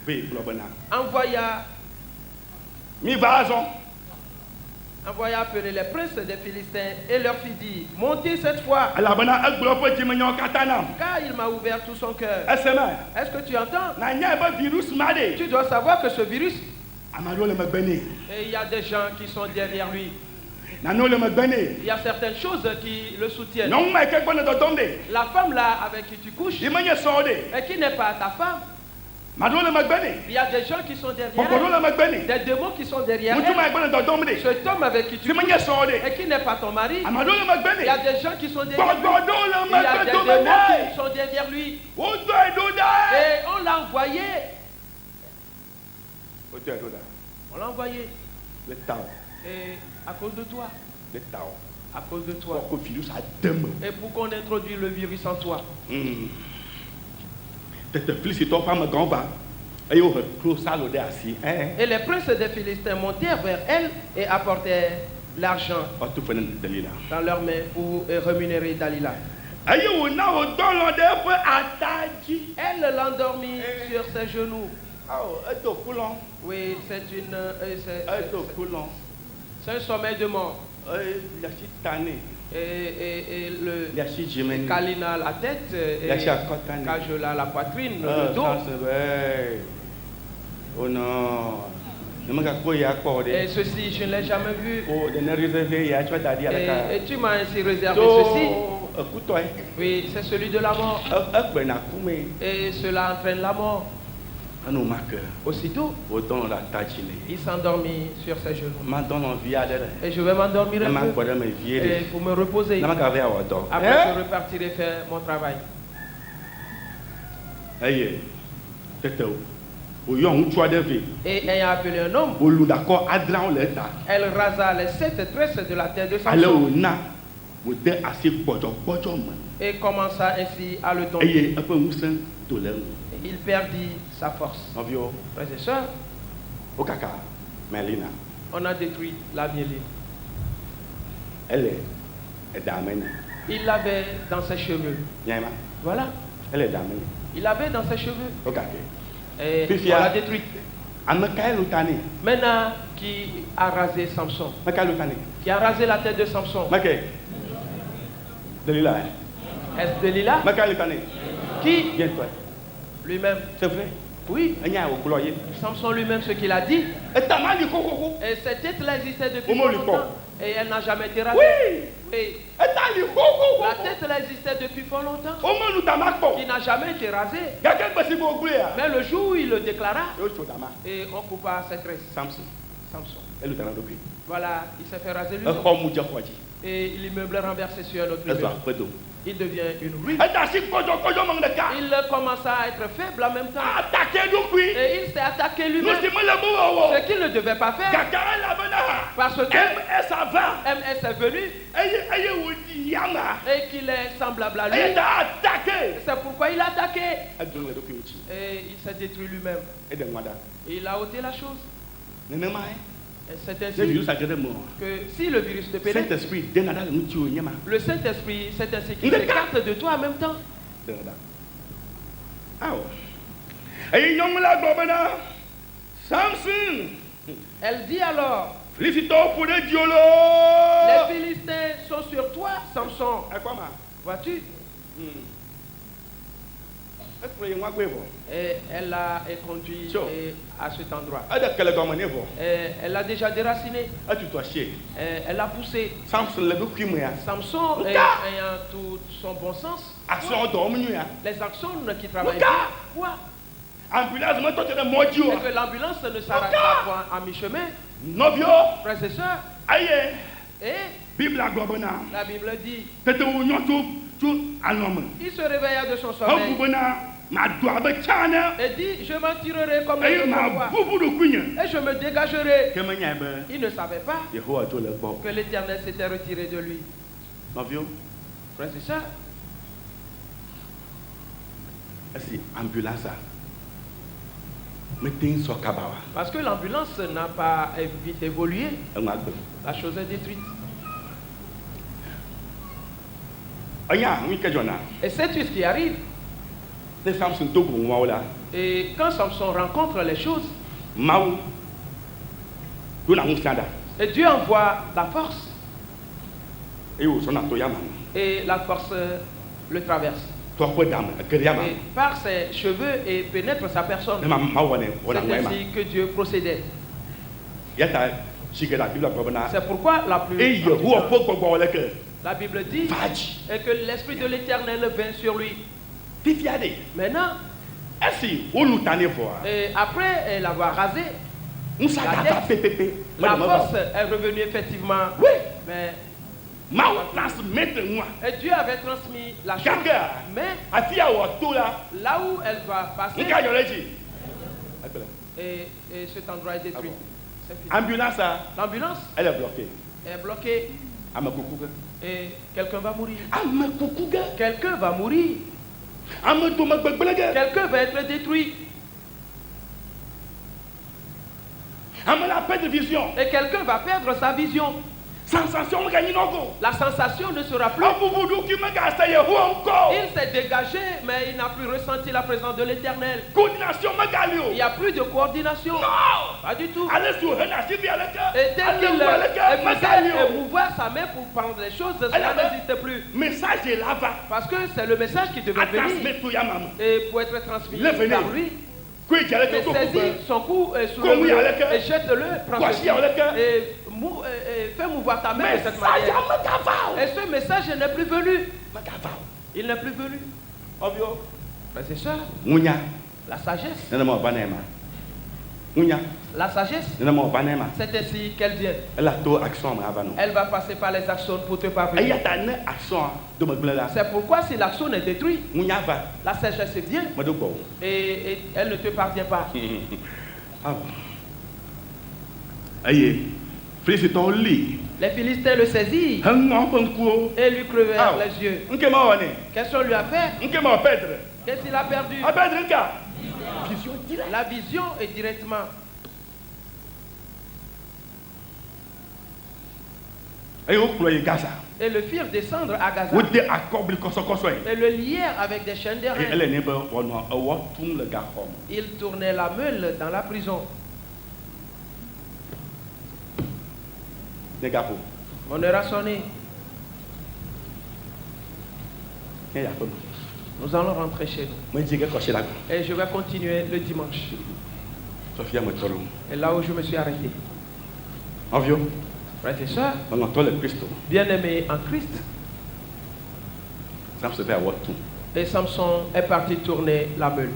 Be globena. envoya appeler les princes des Philistins et leur fit dire, montez cette fois, Ala bana egblo pe jime nya kata nam. car il m'a ouvert tout son cœur. Esema. Est-ce que tu entends? Na nya ba virus made. Tu dois savoir que ce virus, Amado le me bene. et il y a des gens qui sont derrière lui. Na no le me bene. Il y a certaines choses qui le soutiennent. Non ma ke gbona do tombe. La femme là avec qui tu couches, Di menye sode. et qui n'est pas ta femme, Mado le me bene. il y a des gens qui sont derrière Bokoro elle, le me bene. des démons qui sont derrière Mutu ma elle. gbona do tombe. Cet homme avec qui tu Di couches, menye sode. et qui n'est pas ton mari, Amado le me il y a bene. des gens qui sont derrière lui. Bogodo le Il y a me des tombe. démons qui sont derrière lui. O do do da. Et on l'a envoyé. O do do da. On l'a envoyé. Le tao. Et à cause de toi. Le tao. À cause de toi. Pour que virus a deme. Et pour qu'on introduise le virus en toi. Te félicite pas me grand ba. Et on close ça l'odeur assis. Et les princes des Philistins montèrent vers elle et apportèrent l'argent O tu fene Delila. dans leurs mains pour rémunérer Dalila. Aye o na o don l'odeur pe ataji. Elle l'endormit sur ses genoux. Ah o e to kulon. Oui, c'est une. E to kulon. C'est un sommeil de mort. Ya si tane. Et le Ya si jimeni. Kalina la tête, et Ya si akotane. Kajola la poitrine, Ah, le dos. ça c'est vrai. Oh non. Ne me gâte pas, il y a quoi Et ceci, je ne l'ai jamais vu. Oh, de ne réserver, il y a tu vas t'aider à la carte. Et tu m'as ainsi réservé ceci. Écoute-toi. Oui, c'est celui de la mort. Ben à coumer. Et cela entraîne la mort. On nous marque. Aussitôt, Autant la tachine. il s'endormit sur ses genoux. Maintenant, on vit à l'air. Et je vais m'endormir Ne un m'a peu. pas de me vier. Et pour me reposer. Ne m'a qu'à faire à autant. Après, je repartirai faire mon travail. Aïe. Tete. Au yon, tu as des vies. Et ayant appelé un homme, Au loup d'accord, Adran l'état. elle rasa les 7 tresses de la tête de Alors, Samson on a. Vous êtes assez bojo. et commença ainsi à le Aïe, tomber. un peu moussant. Tout l'air. Il perdit sa force. Mon vieux. Frères et sœurs, Au caca. Melina. on a détruit la myéline. Elle est damnée. Il l'avait dans ses cheveux. Yama. Voilà. Elle est damnée. Il l'avait dans ses cheveux. Au caca. Et Puis, on l'a détruite. Amakael Outane. Maintenant, qui a rasé Samson? Makael Outane. Qui a rasé la tête de Samson? Makael. Delila. Est-ce Delilah? Makael Outane. Qui? Viens toi. Lui-même. C'est vrai. Oui. Il y a un gloyer. Samson lui-même, ce qu'il a dit. Et ta main du coco. Et cette tête-là existait depuis Comment lui longtemps. porte? Et elle n'a jamais été rasée. Oui. Oui. Et ta du coco. La tête-là existait depuis fort longtemps. Au moins nous t'a marqué. Qui n'a jamais été rasée. Quelqu'un peut s'y oublier. Mais le jour où il le déclara, Yo chodama. et on coupa ses tresses. Samson. Samson. Elle est dans le cul. Voilà, il s'est fait raser Un lui-même. homme mouja kwaji. Et l'immeuble est renversé sur un autre Elle va immeuble. pedo. Il devient une rue. Et ta si kojo manque de cas. Il commença à être faible en même temps. Attaquer nous puis. Et il s'est attaqué Nous lui-même. c'est moi le mot. Ce qu'il ne devait pas faire. Kakara la bana. Parce que MS avant. MS est venu Aye wodi yama. et qu'il est semblable à lui. Elle t'a attaqué. C'est pourquoi il a attaqué. Elle donne le document. Et il s'est détruit lui-même. Et de moi là. Et il a ôté la chose. Nenema. Et c'est Le ainsi virus a géré mort. que si le virus te pénètre, Saint-Esprit, denada nous tue yama. le Saint-Esprit, c'est ainsi qu'il Il est s'écarte de toi en même temps. Denada. Ah ouais. Et il y a la gobena. Samson. Elle dit alors, Félicitons pour les diolos. les Philistins sont sur toi, Samson. Et quoi, ma? Vois-tu? Est-ce que vous voyez? Et elle l'a conduit Sure. à cet endroit. Est-ce que le gars m'a dit? Et elle l'a déjà déraciné. Ah, tu dois chier. Et elle l'a poussé. Samson, le bouc qui m'a. Samson, Luka. ayant tout son bon sens, Action dormue. les actions qui travaillent Luka. bien. Quoi? Ambulance, moi, toi, tu es maudit. Et que l'ambulance ne s'arrête pas point à mi-chemin. Novio. Frères et sœurs, Aïe. et Bible à Gobona. la Bible dit, Tete où nous tout à l'homme. il se réveilla de son Un sommeil boubona, ma doigt de tchana. et dit, je m'en tirerai comme Et une ma fois boubou de couigne. et je me dégagerai. Que me nyabe. Il ne savait pas Yehowa tout le bon. que l'Éternel s'était retiré de lui. Novio. Frères et sœurs, C'est ambulance. Mettez une sur Kabawa. parce que l'ambulance n'a pas vite évolué, Un agbe. la chose est détruite. Anya, oui, que j'en ai. Et sais-tu ce qui arrive? Les Samson tout pour moi là. Et quand Samson rencontre les choses, Maou. Tout la moussada. et Dieu envoie la force, Et où son atoyama. et la force le traverse. Toi, quoi dame, que rien. Et par ses cheveux et pénètre sa personne. Mais ma maouane, on a C'est moins. ainsi que Dieu procédait. Yata, chique la Bible à Gobona. C'est pourquoi Et Yehowa pour quoi le cœur. la Bible dit Fadji. et que l'Esprit de l'Éternel vint sur lui. Tifiade. Maintenant, Est-ce que vous t'en voir? et après l'avoir rasé, Nous ça La va tête. pépé. la force est revenue effectivement. Oui. Mais Maou transmettre moi. et Dieu avait transmis la chose. Gaga. Mais Afia wa tout là. là où elle doit passer, Nika yoleji. et cet endroit est détruit. C'est fini. Ambulance, L'ambulance elle est bloquée. est bloquée Amakoukou. et quelqu'un va mourir. Amakoukou. Quelqu'un va mourir. Amadou Makbekbelega. Quelqu'un va être détruit. Amala perte de vision. Et quelqu'un va perdre sa vision. Sensation gagne nogo. La sensation ne sera plus. Abubudu qui me gasse encore. Il s'est dégagé, mais il n'a plus ressenti la présence de l'Éternel. Coordination Il Magalio. n'y a plus de coordination. Non. Pas du tout. Allez sur Hena Sibi avec. Et dès qu'il Magalio. faisait mouvoir sa main pour prendre les choses, cela n'existe plus. Message est là-bas. Parce que c'est le message qui devait venir. Transmettre tout Yamam. Et pour être transmis Lève-le. par lui, Quoi il y a il saisit son cou et Comme il y a le cœur. et jette-le, prends Quoi, ceci, il y a le cœur. et fais mouvoir ta main de cette manière. Et ce message n'est plus venu. Il n'est plus venu. Obvio. Mais c'est ça, Munya. la sagesse. Nana mo banema. Munya. La sagesse, Nana mo banema. c'est ainsi qu'elle vient. Elle a tout action avant nous. Elle va passer par les actions pour te Il y parvenir. a ta action de me blâmer. C'est pourquoi si l'action est détruite, Munya va. la sagesse vient Me do bon. et elle ne te parvient pas. Ah bon. Aïe. Félicitons lui. Les Philistins le saisirent Un enfant court. et lui crevèrent Ah. les yeux. N'ke ma wane. Qu'est-ce qu'on lui a fait? N'ke ma perdre. Qu'est-ce qu'il a perdu? A perdre un gars. Vision directe. La vision est directement. Aïe, au ployer Gaza. Et le firent descendre à Gaza. Où de accobli kosokoso. Et le lièrent avec des chaînes Et d'airain. elle est née pour on a tout le gars homme. Il tournait la meule dans la prison. Les gars pour. On heure a sonné. Il y a tout. Nous allons rentrer chez nous. Moi je dis que cocher là. Et je vais continuer le dimanche. Sophia me tolo. Et là où je me suis arrêté. Envio. Frères et sœurs, On entend le Christ. bien-aimés en Christ, Ça me se fait avoir tout. et Samson est parti tourner la meule.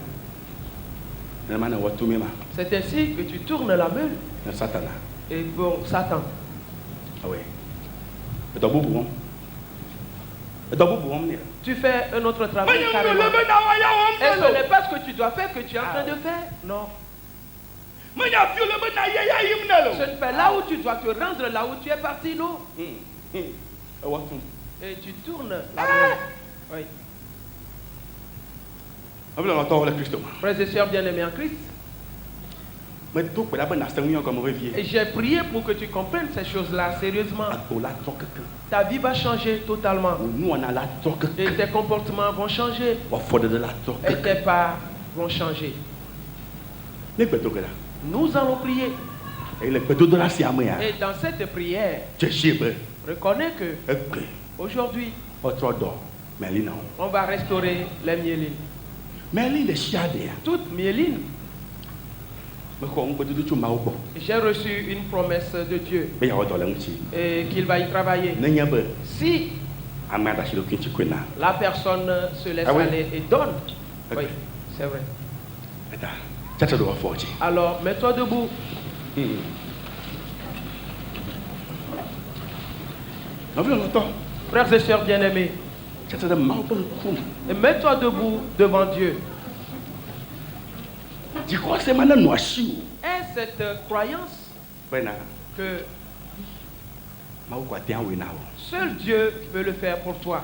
Le man avoir tout même. C'est ainsi que tu tournes la meule Le Satan. et pour Satan. Ah oui. Et t'as beau bon. Et t'as beau bon. Tu fais un autre travail carrément. Et ce n'est pas ce que tu dois faire que tu es en train de faire. Non. Ce n'est pas là où tu dois te rendre, là où tu es parti, non. Et tu tournes la meule. Oui. Frères et sœurs bien-aimés en Christ, et j'ai prié pour que tu comprennes ces choses-là sérieusement. Ta vie va changer totalement. Et tes comportements vont changer. Et tes pas vont changer. Nous allons prier. Et dans cette prière, reconnais que aujourd'hui, on va restaurer les myélines. Toute myéline. J'ai reçu une promesse de Dieu et qu'il va y travailler. Si la personne se laisse aller et donne, oui, c'est vrai. Alors, mets-toi debout. Frères et sœurs bien-aimés, et mets-toi debout devant Dieu. Est cette croyance que seul Dieu peut le faire pour toi.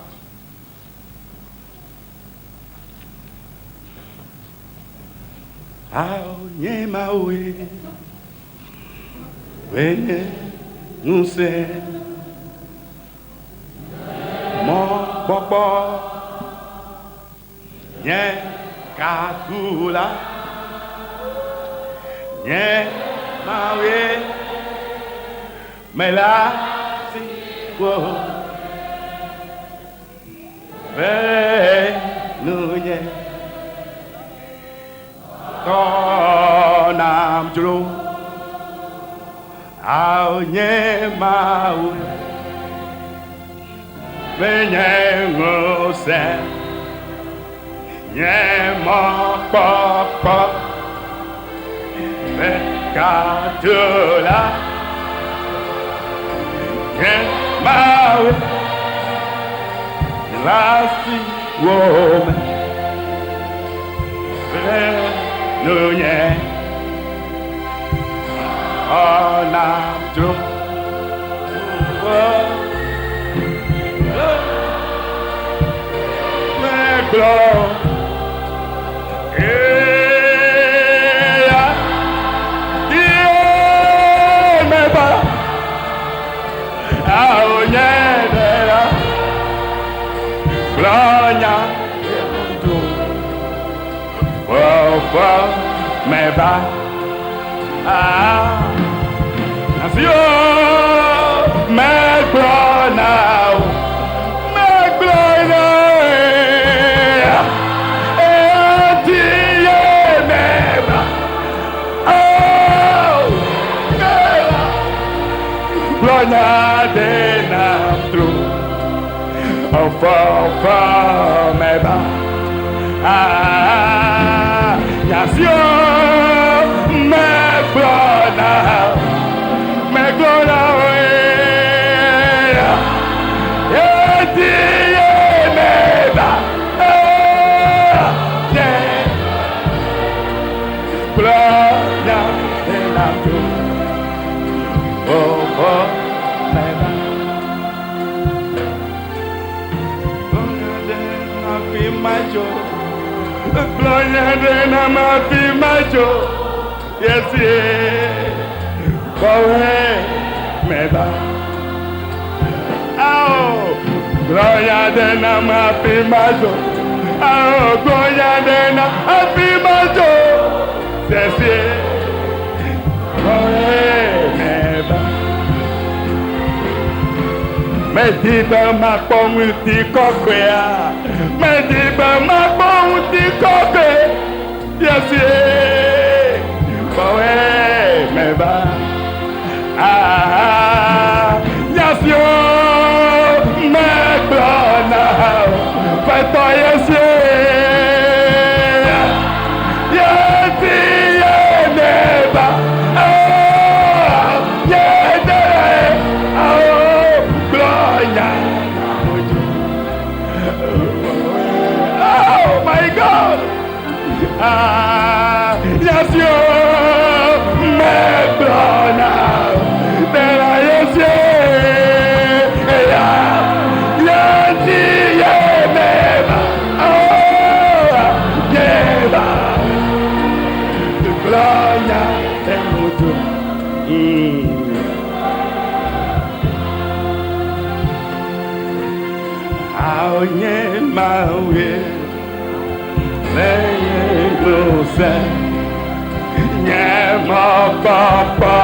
Yeah. mon papa,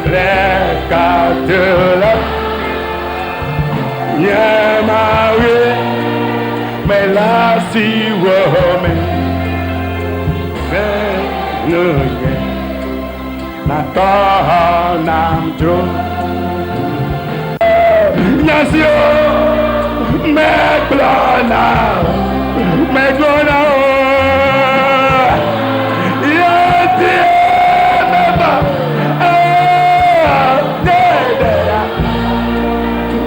les quatre Nyamawe, mais la si wome, Nuye, Natanamjo, Nasio, Meglona, Meglona, Yeti, Meba, Dedea,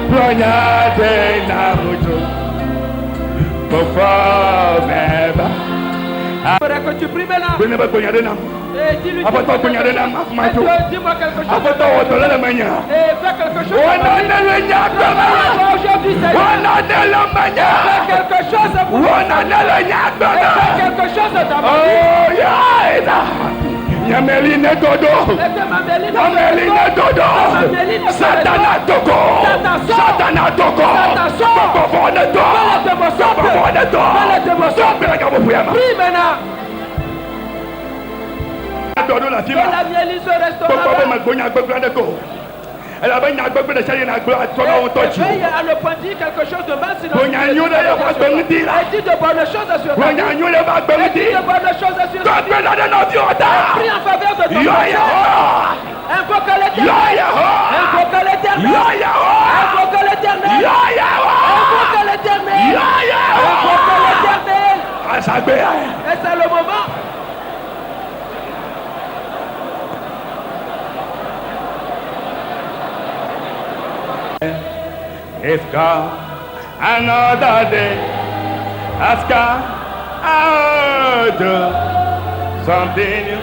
Plonya de Namujo, Meba. Que tu pries maintenant. Et dis-lui dis-moi quelque chose. Et fais quelque chose. Aujourd'hui, Seigneur. Fais quelque chose pour moi. Fais quelque chose dans ma Nyameline dodo, Nyameline dodo, Satana toko, Satana toko, prie maintenant. Que la mieline se restaure. Elle a bien à ne pas dire quelque chose de mal sinon. Et dis de bonnes choses sur ta vie. Et dis de bonnes choses sur ta vie. Prie en faveur de ton Dieu. Invoque l'éternel. Invoque l'éternel. Invoque l'éternel. Invoque l'éternel. Invoque l'éternel. Et c'est le moment. It's gone another day. Ask God, I'll do something new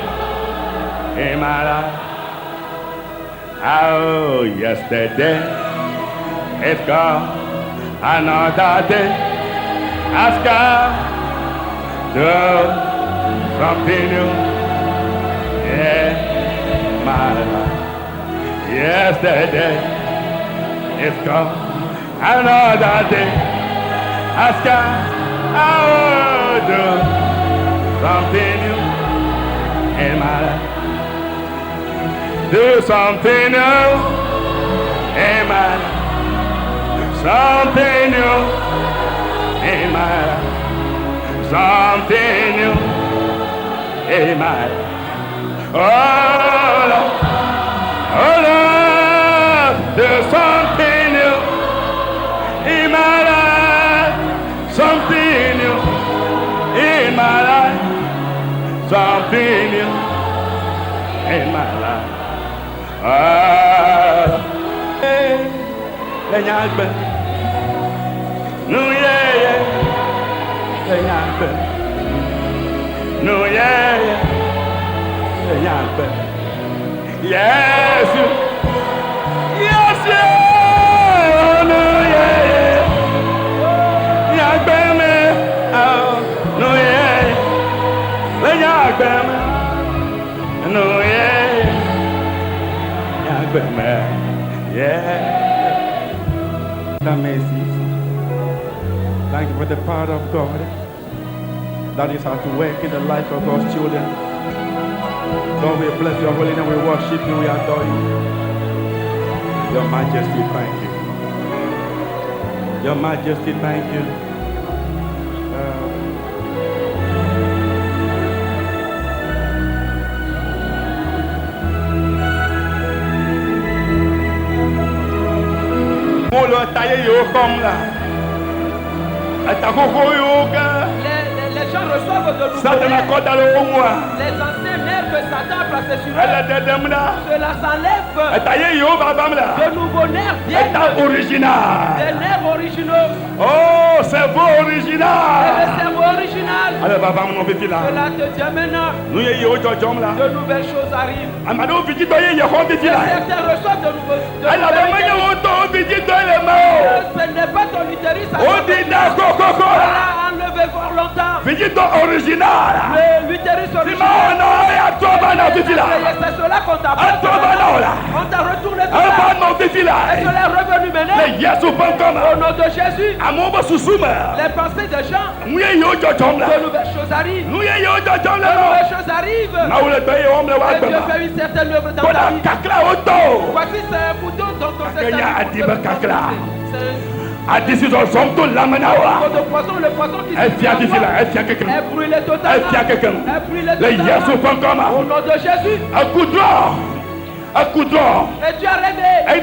in my life. Oh, yesterday. It's gone another day. Ask God, do something new in my life. Yesterday. It's gone another day. Ask God, I'll do something new in my life. Do something new in my life. Something new in my life. Something new in my life. Oh Lord, oh Lord, do something new in my life. Something new in my life. Something new in my life. Lenyagbe, no yeah, lenyagbe, no yeah, lenyagbe, yes, yes, no yeah, lenyagbe me, oh, no yeah, lenyagbe me, no yeah, lenyagbe me, yeah. Mercies. Thank you for the power of God that is at work in the life of God's children. Lord, we bless your holy name, we worship you, we adore you. Your Majesty, thank you. Your Majesty, thank you. Les gens reçoivent de nouveaux nerfs. Les anciens nerfs que Satan a placés sur eux, cela s'enlève. De nouveaux nerfs viennent. Des nerfs originaux. Oh, cerveau original. Et le cerveau original. Cela te dit maintenant. De nouvelles choses arrivent. Et certains reçoivent de nouvelles choses. Ce n'est pas ton utérus. On l'a enlevé fort longtemps. Original. L'utérus original. C'est cela qu'on t'a fait. On t'a retourné tout ça. Et cela est revenu maintenant. Au nom de Jésus. Les pensées des gens. De nouvelles choses arrivent. De nouvelles choses arrivent. Et Dieu fait une certaine œuvre dans ta vie. Voici c'est un couteau dont on s'est servi. Le poison qui est brûlé totalement. Au nom de Jésus. Et tu as rêvé. Et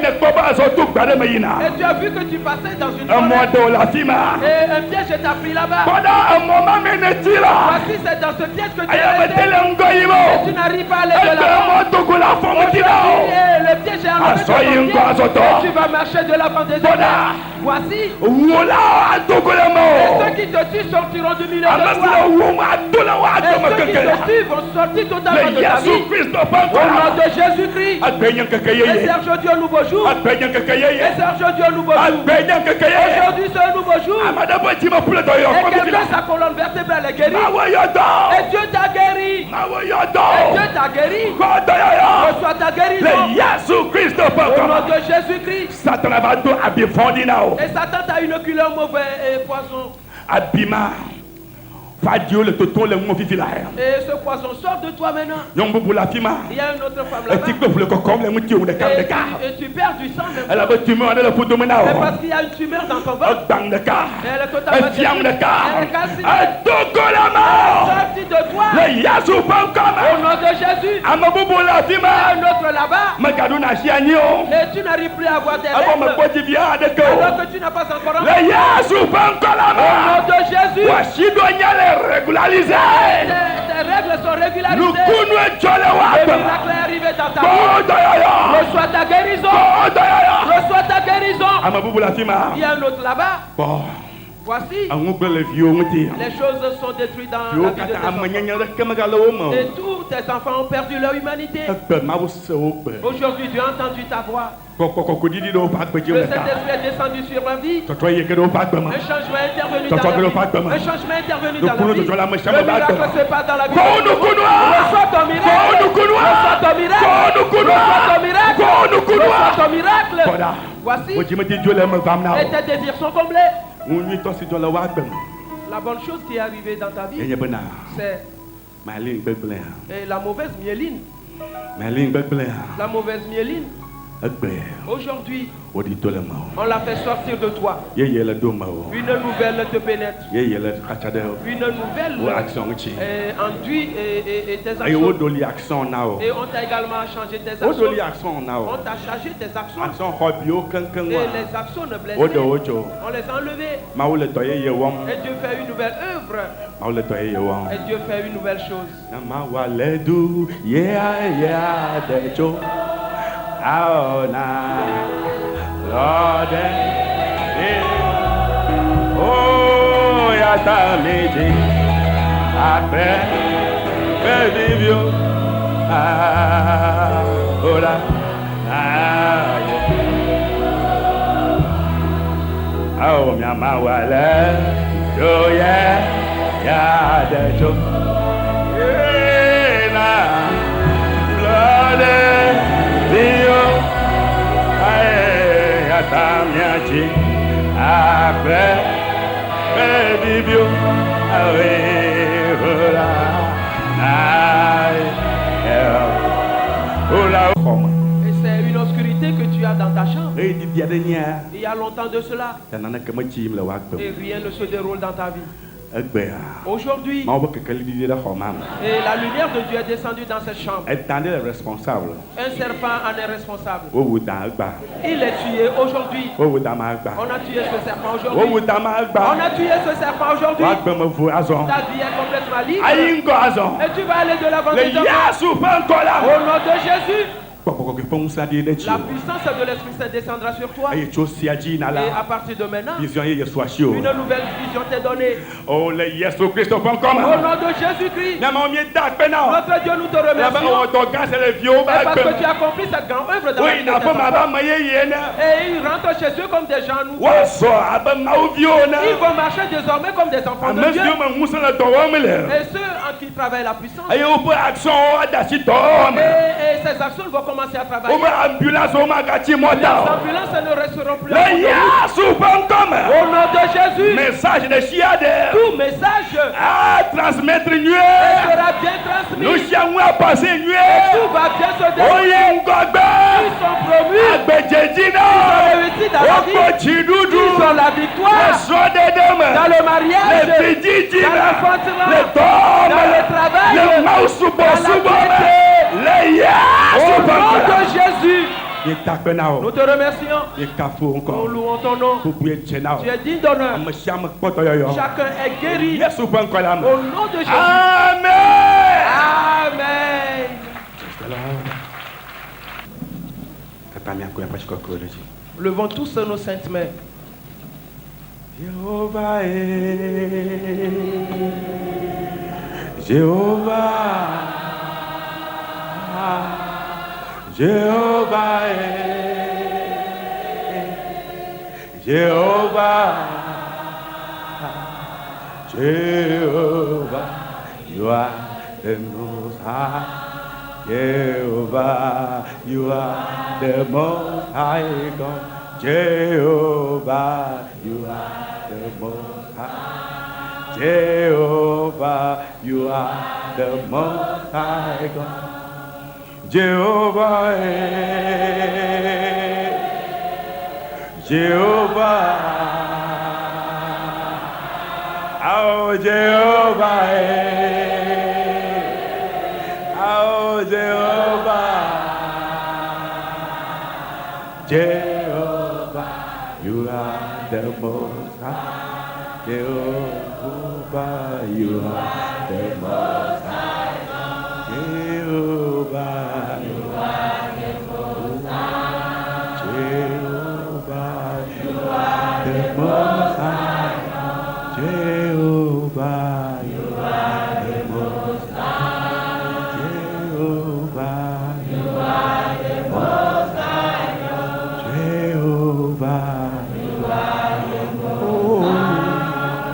tu as vu que tu passais dans une forêt. Et un piège t'a pris là-bas. Voici c'est dans ce piège que tu es resté. Et tu n'arrives pas à aller de l'avant. Le piège est enlevé de ton pied. Et tu vas marcher de l'avant des autres. Voici. Et ceux qui te tuent sortiront du milieu de toi. Et ceux qui te tuent vont sortir totalement de ta vie. Au nom de Jésus-Christ. Et Serge Dieu un nouveau jour. Et Serge Dieu un nouveau jour. Aujourd'hui c'est un nouveau jour. Et quelqu'un sa colonne vertébrale est guérie. Et Dieu t'a guéri. Et Dieu t'a guéri. Reçois ta guérison. Au nom de Jésus-Christ. Et Satan t'a inoculé un mauvais poison. Et ce poison sort de toi maintenant. Il y a une autre femme là-bas. Et tu perds du sang même. C'est parce qu'il y a une tumeur dans ton ventre. Et elle est totalement détruite. Elle est calcinée. Elle est sortie de toi. Au nom de Jésus. Il y a un autre là-bas. Et tu n'arrives plus à avoir tes règles. Alors que tu n'as pas encore envie. Au nom de Jésus. Régulariser. Tes règles sont régularisées. Le miracle est arrivé dans ta vie. Reçois ta guérison. Reçois ta guérison. Il y a un autre là-bas. Voici. Les choses sont détruites dans la vie de tes enfants. Et tous tes enfants ont perdu leur humanité. Aujourd'hui, tu as entendu ta voix. Le Saint-Esprit est descendu sur ma vie. Un changement est intervenu dans la vie. Un changement est intervenu dans la vie. Le miracle se passe dans la vie. Reçois ton miracle. Reçois ton miracle. Reçois ton miracle. Reçois ton miracle. Voici. Et tes désirs sont comblés. La bonne chose qui est arrivée dans ta vie, c'est la mauvaise myéline. La mauvaise myéline. Aujourd'hui, on l'a fait sortir de toi. Une nouvelle te pénètre. Une nouvelle enduit et tes actions. Et on t'a également changé tes actions. On t'a changé tes actions. Et les actions ne blessent. On les a enlevées. Et Dieu fait une nouvelle œuvre. Et Dieu fait une nouvelle chose. Lord, oh, yatamiji, après, vivio, ora, oh, mi amawale, oh yeah, ya de jo, na, Lord, vivio. Tamiachi après vivio avera et c'est une obscurité que tu as dans ta chambre. Il y a longtemps de cela. Et rien ne se déroule dans ta vie. Aujourd'hui, et la lumière de Dieu est descendue dans cette chambre. Un serpent en est responsable. Il est tué aujourd'hui. On a tué ce serpent aujourd'hui. On a tué ce serpent aujourd'hui. Ta vie est complètement libre. Et tu vas aller de l'avant des hommes. Au nom de Jésus. La puissance de l'Esprit Saint descendra sur toi. Et à partir de maintenant, une nouvelle vision t'est donnée. Au nom de Jésus-Christ. Notre Dieu, nous te remercions. Et parce que tu as accompli cette grande œuvre dans la vie de tes enfants. Et ils rentrent chez eux comme des gens nouveaux. Ils vont marcher désormais comme des enfants de Dieu. Et ceux en qui travaillent la puissance. Et on peut action d'assistom. Et ces actions vont commencer à travailler. On va ambulance au magati Les mota. ambulances ne resteront plus. Le ya souvent comme. Au nom de Jésus, Message de chiade. tout message À transmettre nuée. sera bien transmis. Nous sommes à passer nuée. Tout va bien se dérouler. Oye ngogbe. Ils sont promus. Agbejejina. Réussi dans la vie. Okochidudu. Ils ont la victoire. Le soin des dames. Dans le mariage. Les petits Dans l'enfantement. le Dans tomes. le travail. Le mouse Dans la piété. le ya. Au nom de Jésus, Et tapenao. nous te remercions. Et kafou Nous encore. louons ton nom. Pour prier chenao. Tu es digne d'honneur. Amasham potoyo. Chacun est guéri. Yesu pankolam. Au nom de Jésus. Amen. Amen. Levons tous nos saintes mains. Jéhovah est Jéhovah. Jéhovah est Jéhovah. Jehovah, you are the most high. Jehovah, you are the most high God. Jehovah, you are the most high. Jehovah, you are the most high God. Jehovah, Jehovah. Oh Jehovah, oh Jehovah, Jehovah, you are the most high. Jehovah, you are the most high. Jehovah, you are the most high. Jehovah, you are the most high. Jehovah, you are the most high. Jehovah, you are the most high. Jehovah, you are the most high.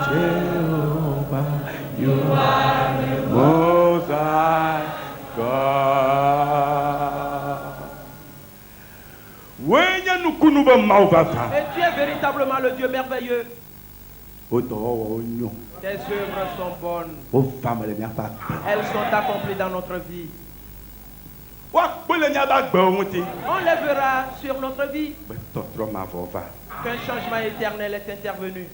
Jehovah, you are the most high God. Et tu es véritablement le Dieu merveilleux. Tes œuvres sont bonnes. Elles sont accomplies dans notre vie. On lèvera sur notre vie qu'un changement éternel est intervenu.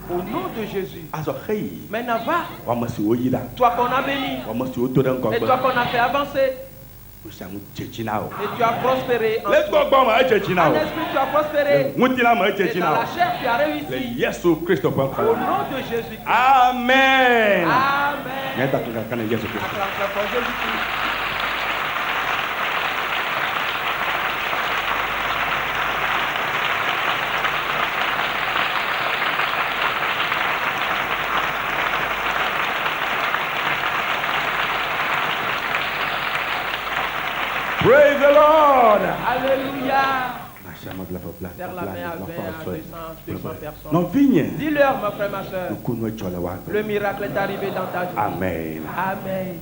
Au nom de Jésus. Maintenant va. Toi qu'on a béni. Et toi qu'on a fait avancer. Et tu as prospéré en esprit, tu as prospéré. Et dans la chair, tu as réussi. Au nom de Jésus-Christ. Amen. Amen. Acclame Jésus-Christ. Acclame pour Jésus-Christ. Praise the Lord. Alléluia. Serre la main à 20 à 200 personnes. Non, vigne. Dis-leur, ma frère, ma soeur. Le miracle est arrivé dans ta vie. Amen. Amen.